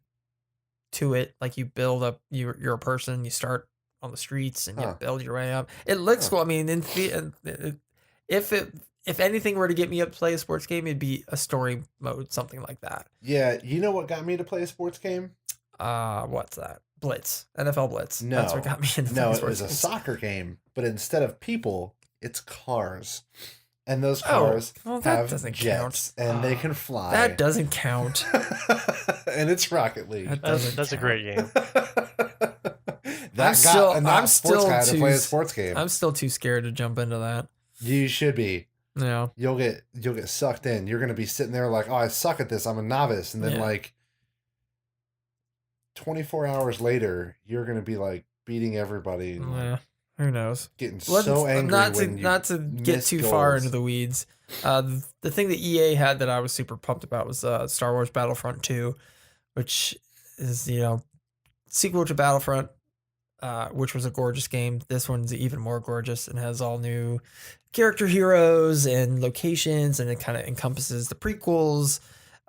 to it. Like you build up, you're a person. You start on the streets and you Huh. build your way up. It looks Huh. cool. I mean, if anything were to get me up to play a sports game, it'd be a story mode, something like that. Yeah, you know what got me to play a sports game? What's that? Blitz, NFL Blitz. That's what No. got me into No, playing it sports was a games. soccer game, but instead of people, it's cars. And those Oh, cars well, that have doesn't jets, count. and they Ah, can fly. That doesn't count. And it's Rocket League. That doesn't That's a count. great game. That still- got enough I'm sports still guy to too play a s- sports game. I'm still too scared to jump into that. You should be. Yeah. You'll get sucked in. You're gonna be sitting there like, oh, I suck at this. I'm a novice, and then Yeah. like 24 hours later, you're gonna be like beating everybody, and like, Yeah. Who knows? getting Let's- so angry not when you to get miss too far goals. into the weeds. The thing that EA had that I was super pumped about was Star Wars Battlefront 2, which is sequel to Battlefront, which was a gorgeous game. This one's even more gorgeous and has all new character heroes and locations, and it kind of encompasses the prequels,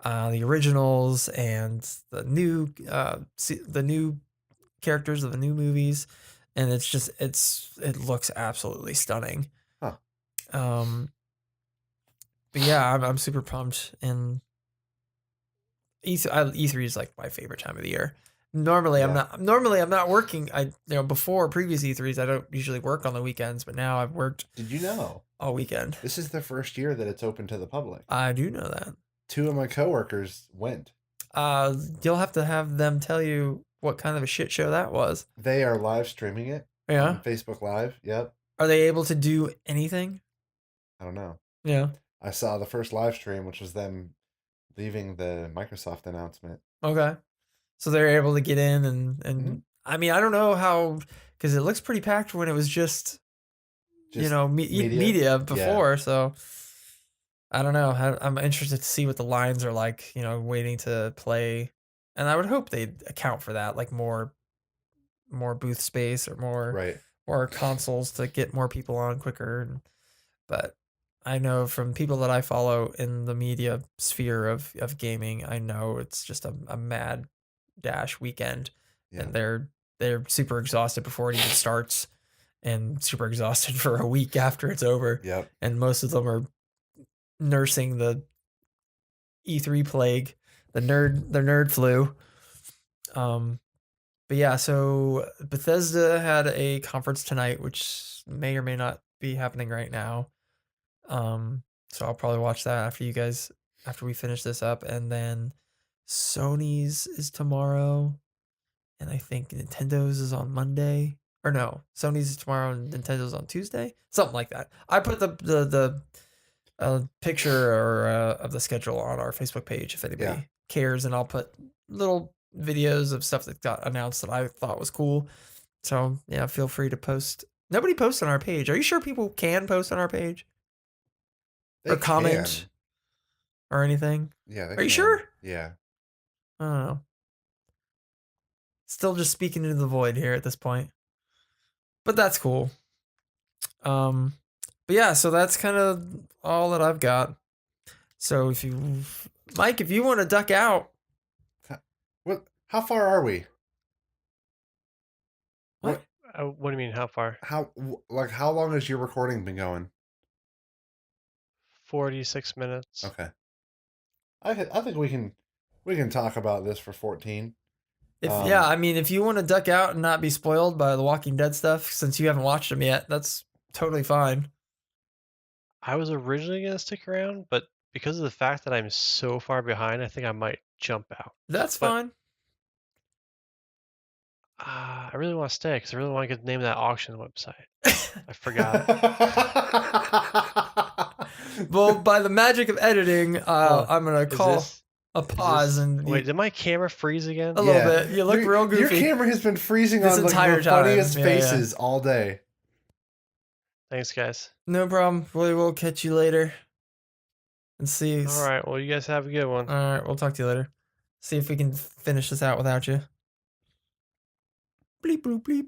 the originals, and the new characters of the new movies. And it looks absolutely stunning. Huh. But yeah, I'm super pumped, and E3 is like my favorite time of the year. Normally I'm not working. Before previous E3s I don't usually work on the weekends, but now I've worked Did you know all weekend. this is the first year that it's open to the public? I do know that. 2 of my coworkers went. You'll have to have them tell you what kind of a shit show that was. They are live streaming it Yeah. on Facebook Live. Yep. Are they able to do anything? I don't know. Yeah. I saw the first live stream, which was them leaving the Microsoft announcement. Okay. So they're able to get in and Mhm. I mean, I don't know how, because it looks pretty packed when it was just media? media before. So I don't know. I'm interested to see what the lines are like, waiting to play. And I would hope they'd account for that, like more booth space or Right. more consoles to get more people on quicker. But I know from people that I follow in the media sphere of gaming, I know it's just a mad dash weekend, Yeah. and they're super exhausted before it even starts, and super exhausted for a week after it's over. Yep. And most of them are nursing the E3 plague, the nerd flu. But yeah, so Bethesda had a conference tonight, which may or may not be happening right now. So I'll probably watch that after we finish this up, and then Sony's is tomorrow, and I think Nintendo's is on Monday. Or no, Sony's is tomorrow and Nintendo's on Tuesday, something like that. I put the picture of the schedule on our Facebook page if anybody cares, and I'll put little videos of stuff that got announced that I thought was cool. So yeah, feel free to post. Nobody posts on our page. Are you sure people can post on our page? They Or comment can. or anything? Yeah. Are you sure? Yeah. I don't know. Still just speaking into the void here at this point. But that's cool. But yeah, so that's kind of all that I've got. So Mike, if you want to duck out. What? How far are we? What? What do you mean? How far? How long has your recording been going? 46 minutes. Okay. I think we can talk about this for 14. If you want to duck out and not be spoiled by the Walking Dead stuff, since you haven't watched them yet, that's totally fine. I was originally going to stick around, but because of the fact that I'm so far behind, I think I might jump out. That's But- fine. I really want to stay because I really want to get the name of that auction website. I forgot. Well, by the magic of editing, I'm gonna Is call this- a is pause this- and Wait, did my camera freeze again? A little bit. You look real Your goofy. camera has been freezing This on like entire the time. funniest Yeah, faces all day. Thanks, guys. No problem. We will catch you later. And see. All right. Well, you guys have a good one. All right. We'll talk to you later. See if we can finish this out without you. Bleep, bloop, bleep.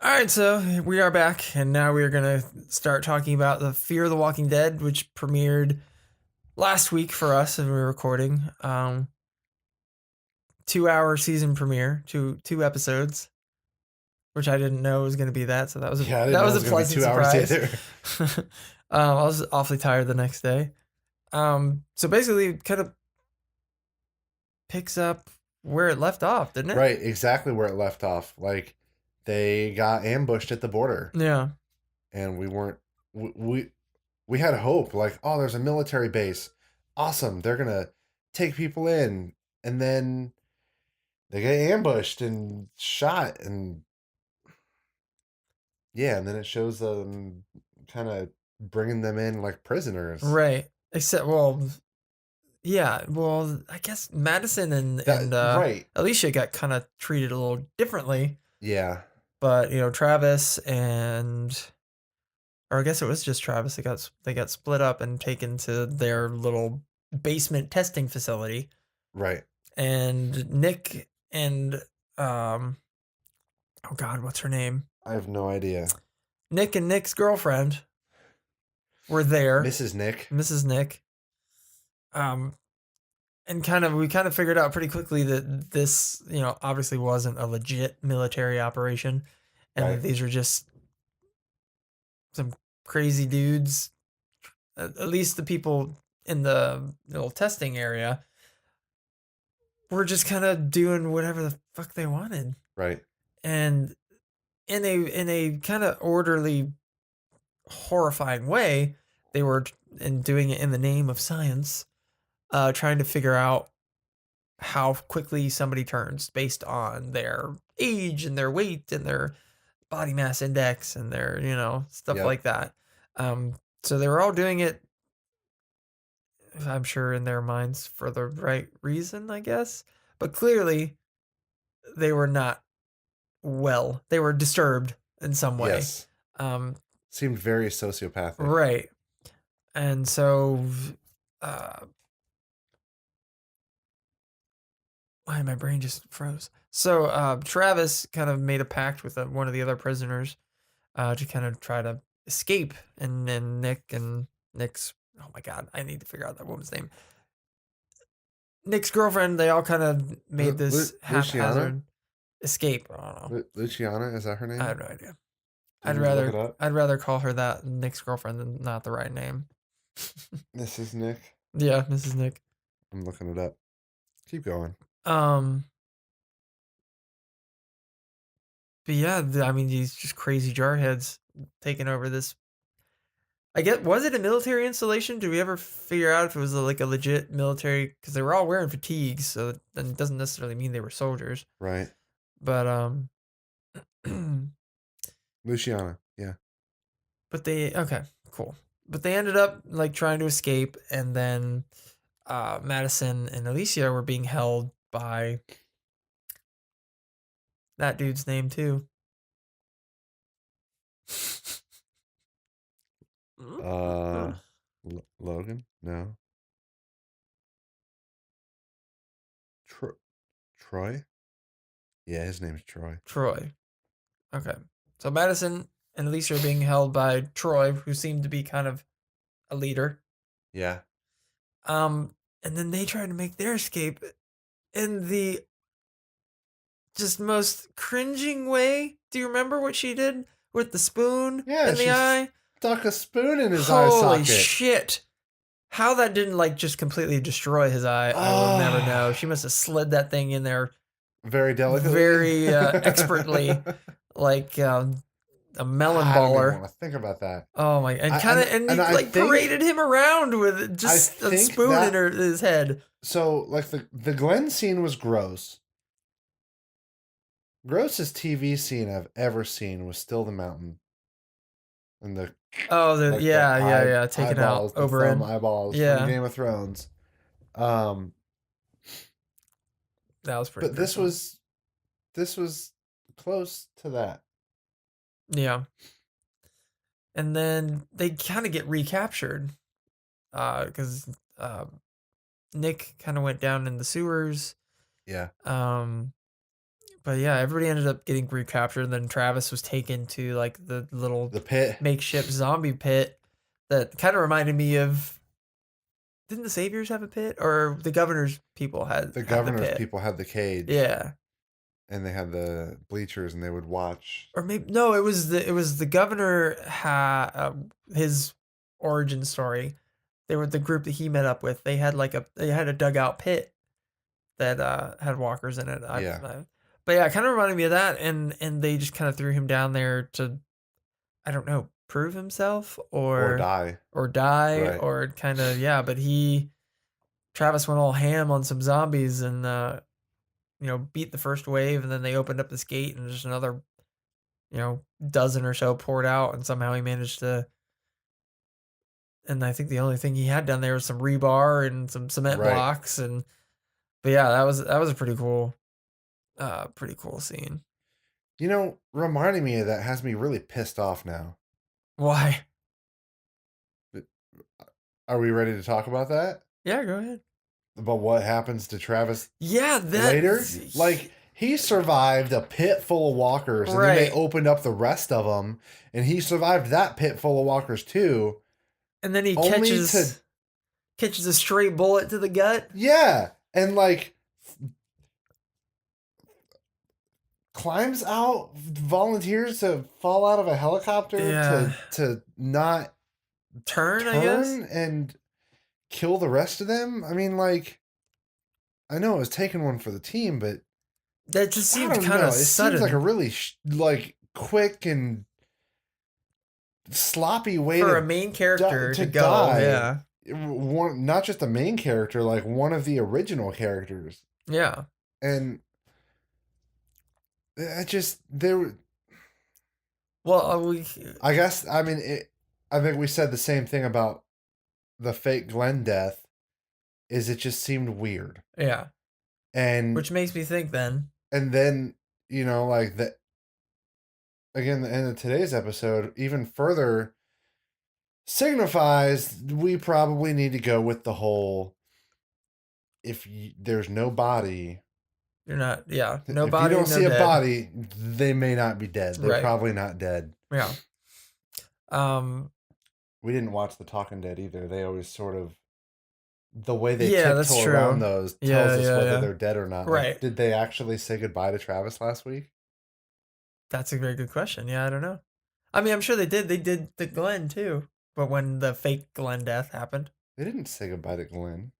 All right. So we are back. And now we are going to start talking about the Fear the Walking Dead, which premiered last week for us and we were recording. 2-hour season premiere, two episodes, which I didn't know was going to be that. So that was Yeah, I didn't know it was a gonna be pleasant 2 hours surprise. either. I was awfully tired the next day. So basically, it kind of picks up where it left off, didn't it? Right, exactly where it left off. Like they got ambushed at the border, Yeah. and we weren't. We had hope. Like, oh, there's a military base. Awesome, they're gonna take people in, and then they get ambushed and shot, and yeah, and then it shows them kind of bringing them in like prisoners. Right. Except, well, yeah. Well, I guess Madison and Right. Alicia got kind of treated a little differently, Yeah. but Travis or I guess it was just Travis. They got split up and taken to their little basement testing facility, Right. and Nick and oh God, what's her name? I have no idea. Nick and Nick's girlfriend were there. Mrs. Nick. Mrs. Nick. And we kind of figured out pretty quickly that this, obviously wasn't a legit military operation, and Right. that these are just some crazy dudes. At least the people in the little testing area were just kind of doing whatever the fuck they wanted, Right. and in a kind of orderly, horrifying way, they were doing it in the name of science, trying to figure out how quickly somebody turns based on their age and their weight and their body mass index and their stuff Yep. like that. So they were all doing it, I'm sure, in their minds for the right reason, I guess, but clearly they were not well. They were disturbed in some way. Yes. um Seemed very sociopathic. right. And so why my brain just froze. So Travis kind of made a pact with one of the other prisoners to kind of try to escape, and then Nick's, oh my God, I need to figure out that woman's name. Nick's girlfriend, they all kind of made this haphazard escape. I don't know. Luciana, is that her name? I have no idea. Did you look it up? I'd rather call her that Nick's girlfriend than not the right name. This is Nick. Yeah, Mrs. Nick. I'm looking it up. Keep going. But yeah, I mean, these just crazy jarheads taking over this. I guess, was it a military installation? Did we ever figure out if it was like a legit military? Because they were all wearing fatigues, so then it doesn't necessarily mean they were soldiers. Right. But Luciana. Yeah. but okay, cool. But they ended up like trying to escape, and then Madison and Alicia were being held by that dude's name too. Logan? No. Troy? Yeah, his name's Troy. Troy. Okay. So Madison and Alicia are being held by Troy, who seemed to be kind of a leader. Yeah. And then they try to make their escape in the just most cringing way. Do you remember what she did with the spoon Yeah, in the she eye? Stuck a spoon in his eye Holy socket. shit. How that didn't like just completely destroy his eye, I will never know. She must have slid that thing in there Very delicately. very expertly, like a melon I don't even baller. want to think about that. Oh my! And I like think- paraded him around with just a think spoon that- in his head. So, like, the Glenn scene was gross. Grossest TV scene I've ever seen was still the mountain. And the Oh, like, yeah, taken eyeballs, out the over thumb in. eyeballs Yeah. from Game of Thrones. That was pretty. But this was close to that. Yeah. And then they kind of get recaptured, because Nick kind of went down in the sewers. Yeah. But yeah, everybody ended up getting recaptured. And then Travis was taken to like the little The pit. makeshift zombie pit that kind of reminded me of didn't the Saviors have a pit, or the Governor's people had The the Governor's pit? people had the cage. Yeah. And they had the bleachers, and they would watch. Or maybe no, it was the Governor had his origin story. They were the group that he met up with. They had a dugout pit that had walkers in it. Yeah. But yeah, it kind of reminded me of that, and they just kind of threw him down there to, I don't know, prove himself Or die. or die Right. or kind of, yeah. But Travis went all ham on some zombies and beat the first wave, and then they opened up this gate and just another dozen or so poured out, and somehow he managed to. And I think the only thing he had down there was some rebar and some cement Right. blocks, and but yeah, that was a pretty cool scene. Reminding me of that has me really pissed off now. Why? Are we ready to talk about that? Yeah, go ahead. About what happens to Travis Yeah, later? Like, he survived a pit full of walkers, and then they Right. opened up the rest of them, and he survived that pit full of walkers too. And then he Only catches a straight bullet to the gut. Yeah, and like climbs out, volunteers to fall out of a helicopter Yeah. to not Turn, I guess. turn and kill the rest of them. I mean, like, I know it was taking one for the team, but That just I seemed don't kind know. of It sudden. seems like a really quick and sloppy way for to a main character to to go. die. Yeah. Not just the main character, like one of the original characters, Yeah. and I just there. Well, I guess I mean I think we said the same thing about the fake Glenn death. Is it just seemed weird, yeah. and Which makes me think then. then like the again the end of today's episode even further signifies we probably need to go with the whole there's no body. You're not, yeah. If No you body, don't no see a dead. body, they may not be dead. They're Right. probably not dead. Yeah. We didn't watch The Talking Dead either. They always sort of the way they Yeah, that's tiptoe true. around those tells Yeah, us yeah, whether yeah. they're dead or not. Like, Right. did they actually say goodbye to Travis last week? That's a very good question. Yeah, I don't know. I mean, I'm sure they did. They did the Glenn too. But when the fake Glenn death happened, They didn't say goodbye to Glenn.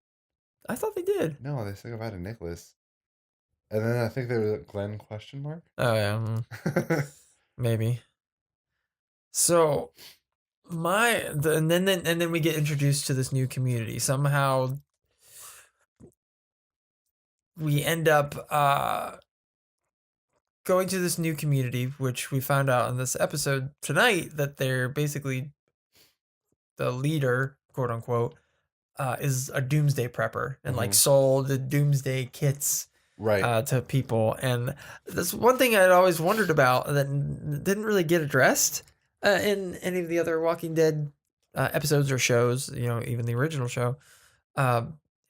I thought they did. No, they said goodbye to Nicholas. And then I think there was a Glenn question mark. Oh yeah, maybe. So and then we get introduced to this new community. Somehow we end up going to this new community, which we found out in this episode tonight that they're basically the leader, quote unquote, is a doomsday prepper and like Mhm. sold the doomsday kits Right. to people. And that's one thing I'd always wondered about that didn't really get addressed in any of the other Walking Dead episodes or shows, even the original show.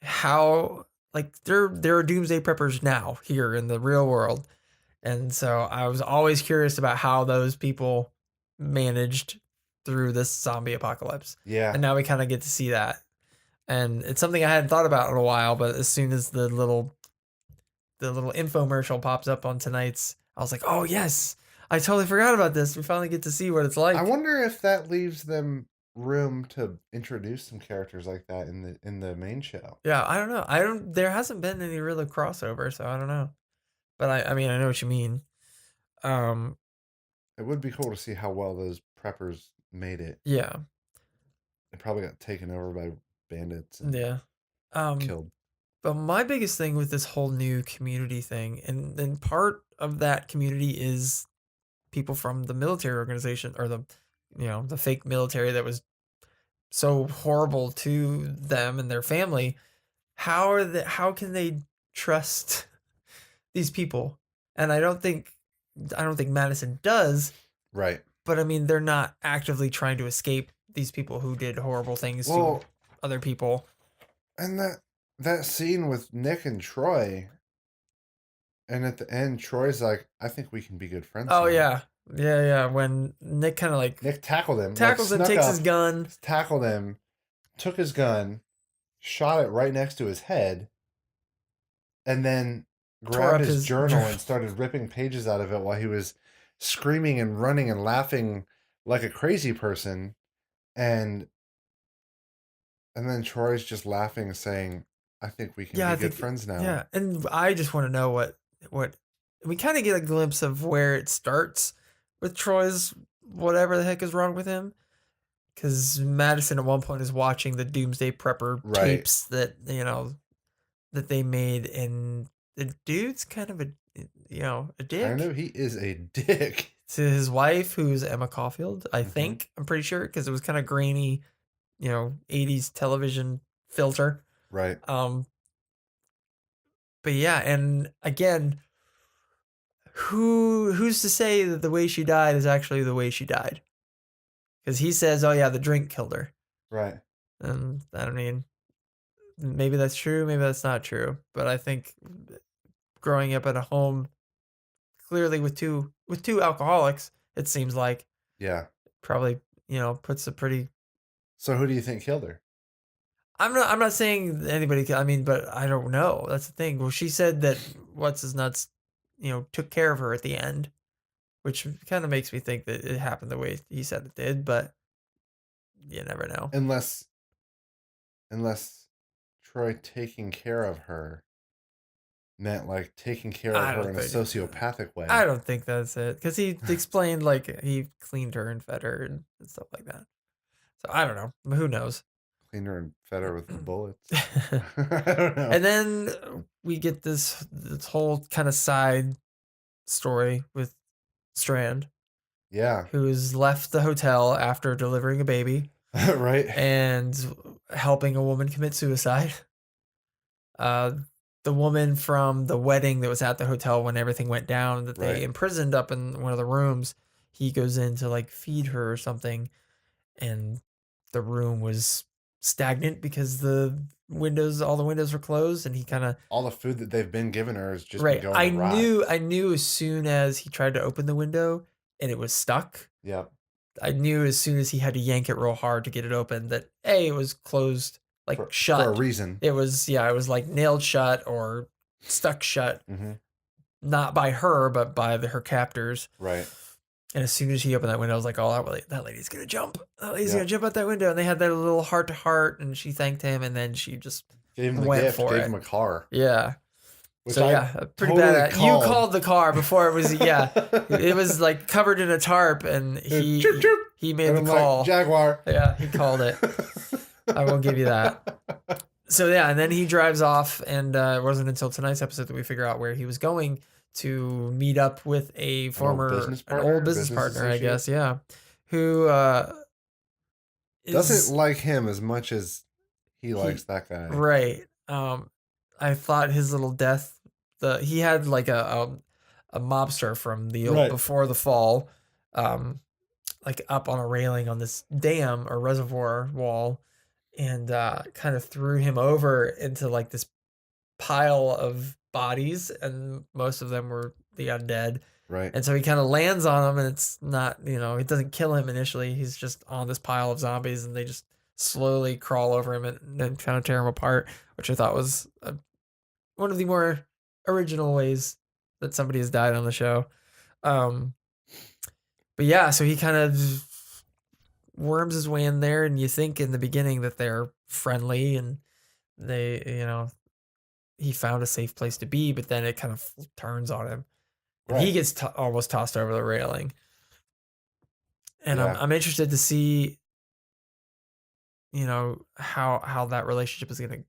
How, like, there are doomsday preppers now here in the real world. And so I was always curious about how those people managed through this zombie apocalypse. Yeah. And now we kind of get to see that. And it's something I hadn't thought about in a while, but as soon as the little infomercial pops up on tonight's, I was like, oh yes, I totally forgot about this. We finally get to see what it's like. I wonder if that leaves them room to introduce some characters like that in the main show. Yeah, I don't know. There hasn't been any real crossover, so I don't know. But I mean, I know what you mean. It would be cool to see how well those preppers made it. Yeah. They probably got taken over by bandits and Yeah. killed. But my biggest thing with this whole new community thing, and part of that community is people from the military organization, or the fake military that was so horrible to them and their family. How can they trust these people? And I don't think Madison does, Right. but I mean, they're not actively trying to escape these people who did horrible things to other people. And that scene with Nick and Troy, and at the end, Troy's like, "I think we can be good friends." Oh now." yeah. When Nick kind of like Nick tackled him, tackles him, snuck takes his up, gun. tackled him, took his gun, shot it right next to his head, and then Tore grabbed up his his journal journal. and started ripping pages out of it while he was screaming and running and laughing like a crazy person. And then Troy's just laughing, saying, "I think we can Yeah, be I good think friends now." yeah, and I just want to know what we kind of get a glimpse of where it starts with Troy's whatever the heck is wrong with him. Because Madison at one point is watching the Doomsday Prepper Right. tapes that that they made, and the dude's kind of a Kind dick of. He is a dick. to his wife, who's Emma Caulfield. I Hmm. think I'm pretty sure because it was kind of grainy, 80s television filter. Right. Um, but yeah, and again, who's to say that the way she died is actually the way she died? Because he says, "Oh yeah, the drink killed her." Right. And I mean, maybe that's true, maybe that's not true. But I think growing up in a home clearly with two alcoholics, it seems like Yeah. probably puts a pretty. So who do you think killed her? I'm not saying anybody. I mean, but I don't know. That's the thing. Well, she said that what's his nuts, took care of her at the end, which kind of makes me think that it happened the way he said it did. But you never know. Unless Troy taking care of her meant like taking care of I her don't in a think. sociopathic I way. don't think that's it because he explained like he cleaned her and fed her and stuff like that. So I don't know. Who knows? Clean her and fed her with bullets. I don't know. And then we get this whole kind of side story with Strand, Yeah. who has left the hotel after delivering a baby Right. and helping a woman commit suicide. Uh, the woman from the wedding that was at the hotel when everything went down that they Right. imprisoned up in one of the rooms, he goes in to like feed her or something, and the room was stagnant because all the windows were closed, and he kind of All the food that they've been giving her has just been right. going I to rot. knew as soon as he tried to open the window and it was stuck. Yep. I knew as soon as he had to yank it real hard to get it open that it was closed, like For shut. a reason. It was like nailed shut or stuck shut, Hmm. not by her but by her captors. Right. And as soon as he opened that window, I was like, "Oh, that lady's gonna jump! That lady's Yep. gonna jump out that window!" And they had that little heart to heart, and she thanked him, and then she just Gave him the went gift. for Gave it. him a car. Yeah. Which So I yeah, pretty totally bad. You called. called the car before it was it was like covered in a tarp, and Chirp, chirp. he made And the I'm call. like, Jaguar. Yeah, he called it. I will give you that. So yeah, and then he drives off, and it wasn't until tonight's episode that we figure out where he was going to meet up with a former business an partner? old business Business partner, I associate? guess. Yeah, who Doesn't is like him as much as he likes that guy. right. I thought his little death. He had like a mobster from the old Right. before the fall, like up on a railing on this dam or reservoir wall, and kind of threw him over into like this pile of bodies, and most of them were the undead. Right. And so he kind of lands on them, and it's not, it doesn't kill him initially. He's just on this pile of zombies, and they just slowly crawl over him and kind of tear him apart, which I thought was one of the more original ways that somebody has died on the show. But yeah, so he kind of worms his way in there, and you think in the beginning that they're friendly and they, he found a safe place to be, but then it kind of turns on him. And he Right. gets almost tossed over the railing. And Yeah. I'm interested to see, how that relationship is going to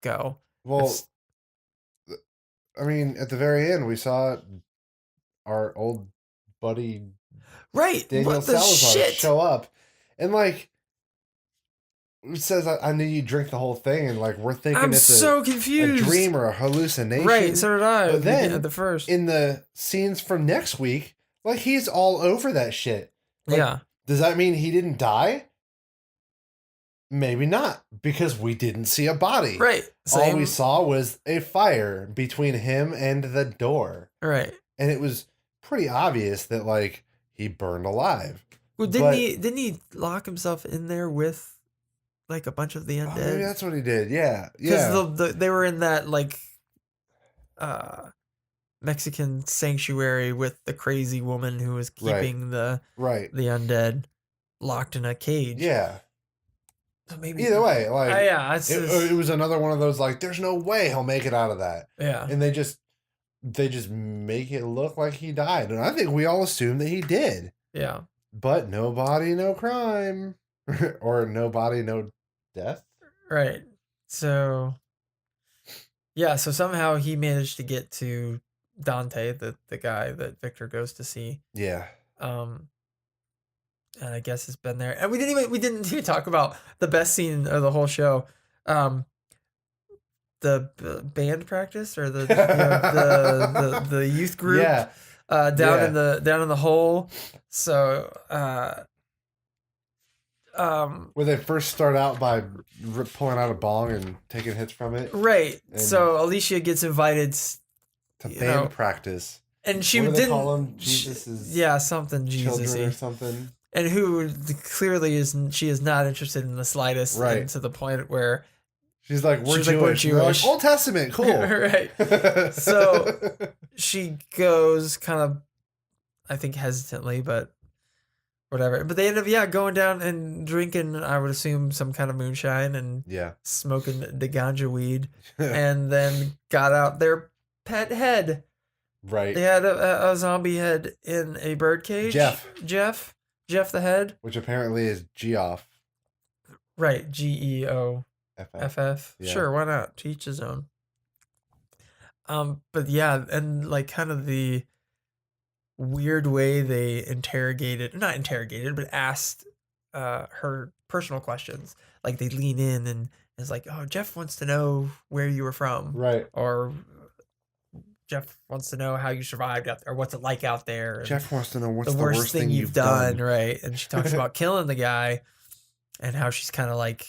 go. Well, It's- I mean, at the very end, we saw our old buddy right. Daniel What the Salazar shit? show up, and like it says, I knew you drink the whole thing, and like we're thinking I'm it's so a confused. dream or a hallucination. Right, so did I. But then at the first. in the scenes from next week, like he's all over that shit. Like, yeah. Does that mean he didn't die? Maybe not, because we didn't see a body. Right. All we saw was a fire between him and the door. Right. And it was pretty obvious that like he burned alive. Well, didn't he lock himself in there with like a bunch of the Oh, maybe undead. that's what he did. Yeah, Because yeah, they were in that like Mexican sanctuary with the crazy woman who was right, keeping right. the undead locked in a cage. Yeah. So maybe Either way, like yeah, it's it was another one of those like, there's no way he'll make it out of that, yeah. and they just make it look like he died, and I think we all assumed that he did, Yeah. but no body, no crime, or no body, no death. Right. So yeah, so somehow he managed to get to Dante, the guy that Victor goes to see. Yeah. Um and I guess it's been there. And we didn't even talk about the best scene of the whole show. Um the band practice or the youth group Yeah. down Yeah. in the hole. So Where they first start out by pulling out a bong and taking hits from it right. And- So Alicia gets invited to you band know, practice. and she What do they didn't call him? Jesus's yeah, something children or Jesus-y. something. And who clearly she is not interested in the slightest, Right. and to the point where She's like, we're She's Jewish. like, we're And they're like, Jewish. Old Testament, cool. right. So she goes kind of, I think hesitantly, but whatever. But they end up going down and drinking, I would assume, some kind of moonshine and yeah. smoking the ganja weed, and then got out their pet head. Right. They had a zombie head in a bird cage. Jeff the head. Which apparently is Geoff. Right, GEOFF. Yeah. Sure, why not? To each his own. But yeah, and like kind of the weird way they not interrogated, but asked her personal questions. Like they lean in and it's like, oh, Jeff wants to know where you were from. Right. Or Jeff wants to know how you survived out there, or what's it like out there. And Jeff wants to know what's the worst thing you've done, right? And she talks about killing the guy and how she's kind of like,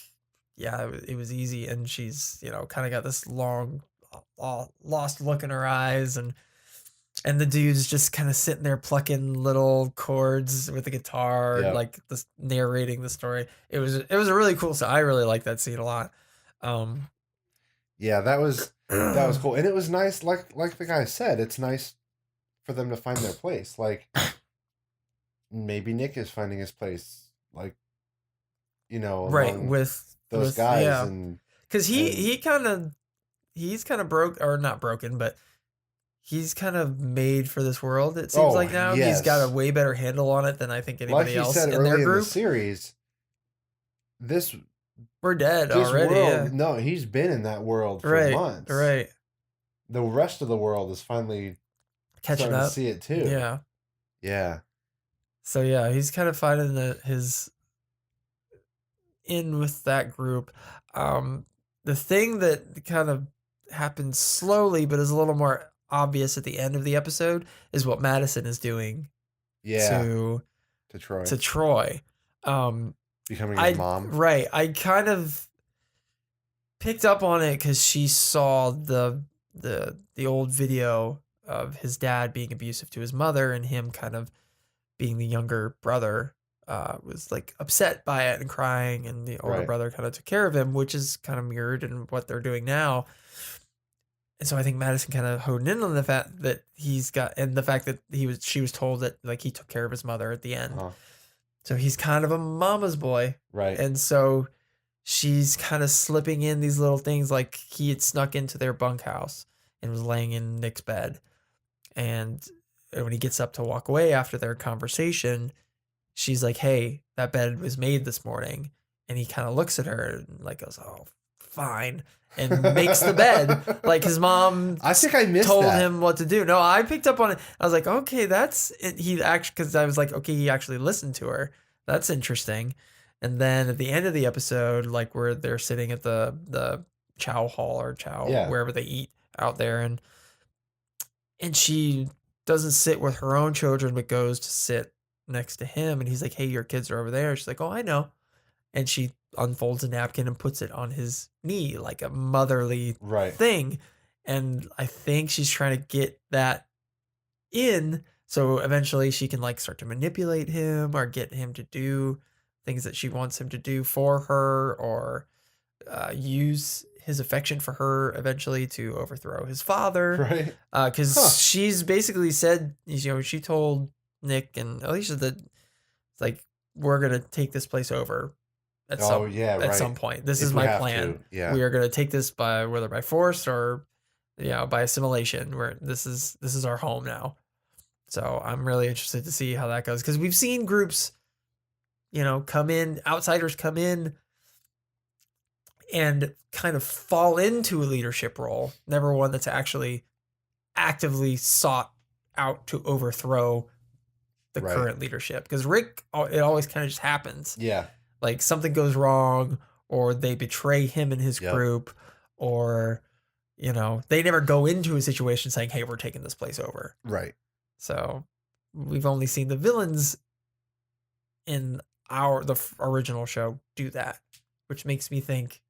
yeah, it was easy. And she's, kind of got this long, lost look in her eyes. And the dude's just kind of sitting there plucking little chords with the guitar, Yep. like this narrating the story. It was a really cool scene. I really like that scene a lot. Yeah, that was cool. And it was nice, like the guy said, it's nice for them to find their place. Like maybe Nick is finding his place, like, right, with those guys. yeah. And because he's kind of broke, or not broken, but he's kind of made for this world. It seems like now yes. he's got a way better handle on it than I think anybody else said in their early group. in the series, We're dead this already. world, Yeah. no, he's been in that world for Right, months. right. The rest of the world is finally Catching starting up. to see it too. Yeah. Yeah. So yeah, he's kind of finding his in with that group. The thing that kind of happens slowly, but is a little more obvious at the end of the episode, is what Madison is doing Yeah. to Troy. Troy. Becoming his mom. Right. I kind of picked up on it because she saw the old video of his dad being abusive to his mother, and him kind of being the younger brother was like upset by it and crying, and the older Right. brother kind of took care of him, which is kind of mirrored in what they're doing now. And so I think Madison kind of honed in on the fact that the fact that she was told that like he took care of his mother at the end. Uh-huh. So he's kind of a mama's boy. Right. And so she's kind of slipping in these little things, like he had snuck into their bunkhouse and was laying in Nick's bed. And when he gets up to walk away after their conversation, she's like, hey, that bed was made this morning. And he kind of looks at her and like goes, oh, fine. And makes the bed. Like his mom I think I missed told that. him what to do. No, I picked up on it. I was like, okay, that's it. He actually, because I was like, okay, he actually listened to her. That's interesting. And then at the end of the episode, like where they're sitting at the chow hall or wherever they eat out there, and she doesn't sit with her own children, but goes to sit next to him. And he's like, hey, your kids are over there. She's like, oh, I know. And she unfolds a napkin and puts it on his knee, like a motherly Right. thing. And I think she's trying to get that in, so eventually she can like start to manipulate him or get him to do things that she wants him to do for her, or use his affection for her eventually to overthrow his father. Right. Because Huh. she's basically said, she told Nick and Alicia that it's like, we're gonna take this place over at Oh, yeah, at some right. point. This If is we my have plan. to, yeah. We are gonna take this by whether by force or by assimilation. Where this is our home now. So I'm really interested to see how that goes, because we've seen groups, come in, outsiders come in and kind of fall into a leadership role. Never one that's actually actively sought out to overthrow the Right. current leadership. Because Rick, it always kind of just happens. Yeah. Like something goes wrong, or they betray him and his Yep. group, or they never go into a situation saying, "Hey, we're taking this place over." Right. So we've only seen the villains in the original show do that, which makes me think,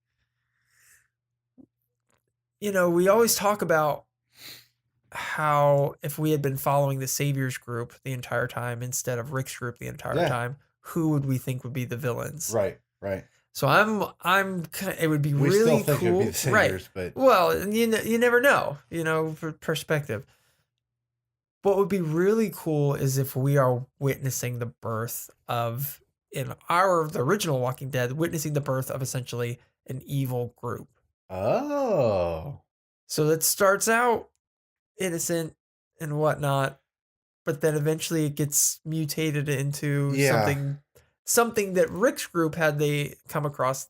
we always talk about how if we had been following the Saviors group the entire time instead of Rick's group the entire Yeah. time, who would we think would be the villains? Right. Right. So it would be We really still think cool. it'd be the Saviors, but Well, and you never know, for perspective. What would be really cool is if we are witnessing the birth of, the original Walking Dead, witnessing the birth of essentially an evil group. oh, So that starts out innocent and whatnot, but then eventually it gets mutated into Yeah. something that Rick's group, had they come across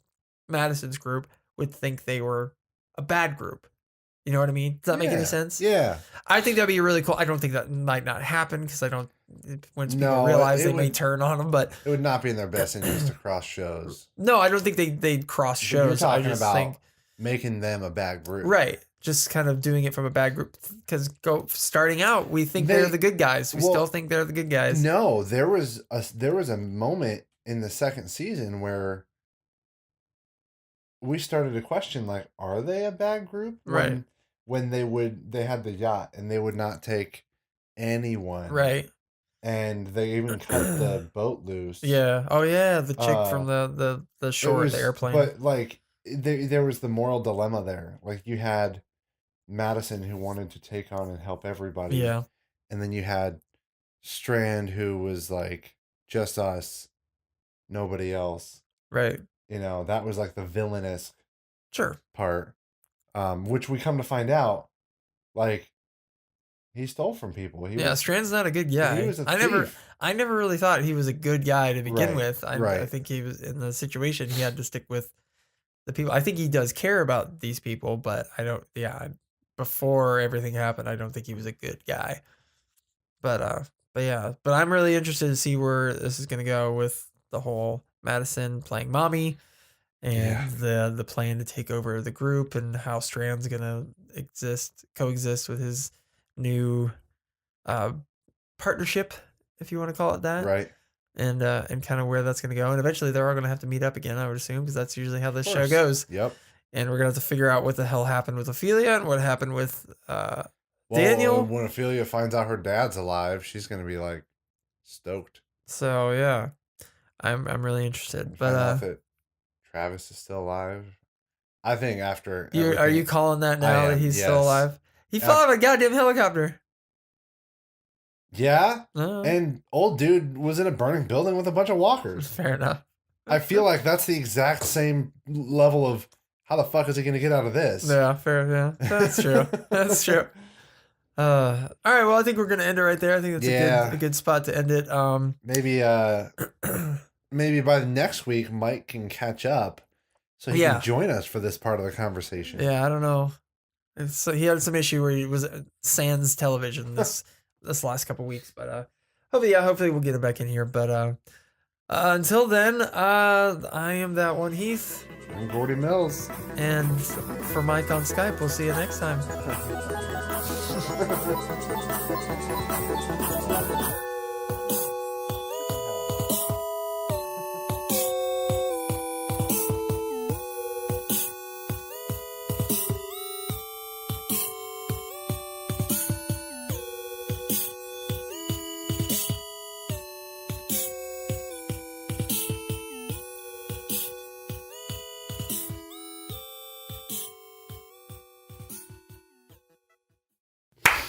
Madison's group, would think they were a bad group. You know what I mean? Does that make any Yeah. sense? Yeah. I think that'd be really cool. I don't think that might not happen, because once people No, realize, it they may would- turn on them. But It would not be in their best interest to cross shows. no, I don't think they'd cross But you're shows. I talking just about think, making them a bad group. right, just kind of doing it from a bad group, because starting out, we think they're the good guys. We still think they're the good guys. No, there was a moment in the second season where we started to question, like, are they a bad group? Right. When they had the yacht and they would not take anyone. Right. And they even cut the boat loose. Yeah. Oh yeah, the chick from the shore, the airplane. But like there was the moral dilemma there. Like you had Madison, who wanted to take on and help everybody. Yeah. And then you had Strand, who was like, just us, nobody else. Right. That was like the villainous Sure. part. Which we come to find out, like, he stole from people. Strand's not a good guy. He was a thief. I never really thought he was a good guy to begin Right, with. I right. think he was, in the situation, he had to stick with the people. I think he does care about these people, but before everything happened, I don't think he was a good guy. But I'm really interested to see where this is going to go with the whole Madison playing mommy, and the plan to take over the group, and how Strand's going to coexist with his new partnership, if you want to call it that. Right. And kind of where that's going to go. And eventually they're all going to have to meet up again, I would assume, because that's usually how this show goes. Yep. And we're going to have to figure out what the hell happened with Ophelia and what happened with Daniel. When Ophelia finds out her dad's alive, she's going to be like stoked. So yeah, I'm really interested. Find out But that Travis is still alive. I think after are you calling that now that he's still yes. alive? He fell out of a goddamn helicopter. Yeah, Oh. and old dude was in a burning building with a bunch of walkers. Fair enough. I feel like that's the exact same level of how the fuck is he going to get out of this? Yeah, fair. Yeah, that's true. That's true. All right. Well, I think we're gonna end it right there. I think that's a good spot to end it. Maybe by the next week, Mike can catch up, so he can join us for this part of the conversation. Yeah, I don't know. He had some issue where he was sans television this last couple weeks, but hopefully we'll get him back in here. But until then, I am that one Heath. I'm Gordy Mills, and for Mike on Skype, we'll see you next time.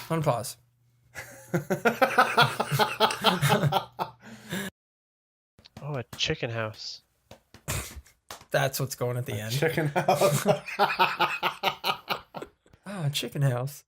Unpause. Oh, a chicken house. That's what's going at the end. Chicken house. Ah, chicken house.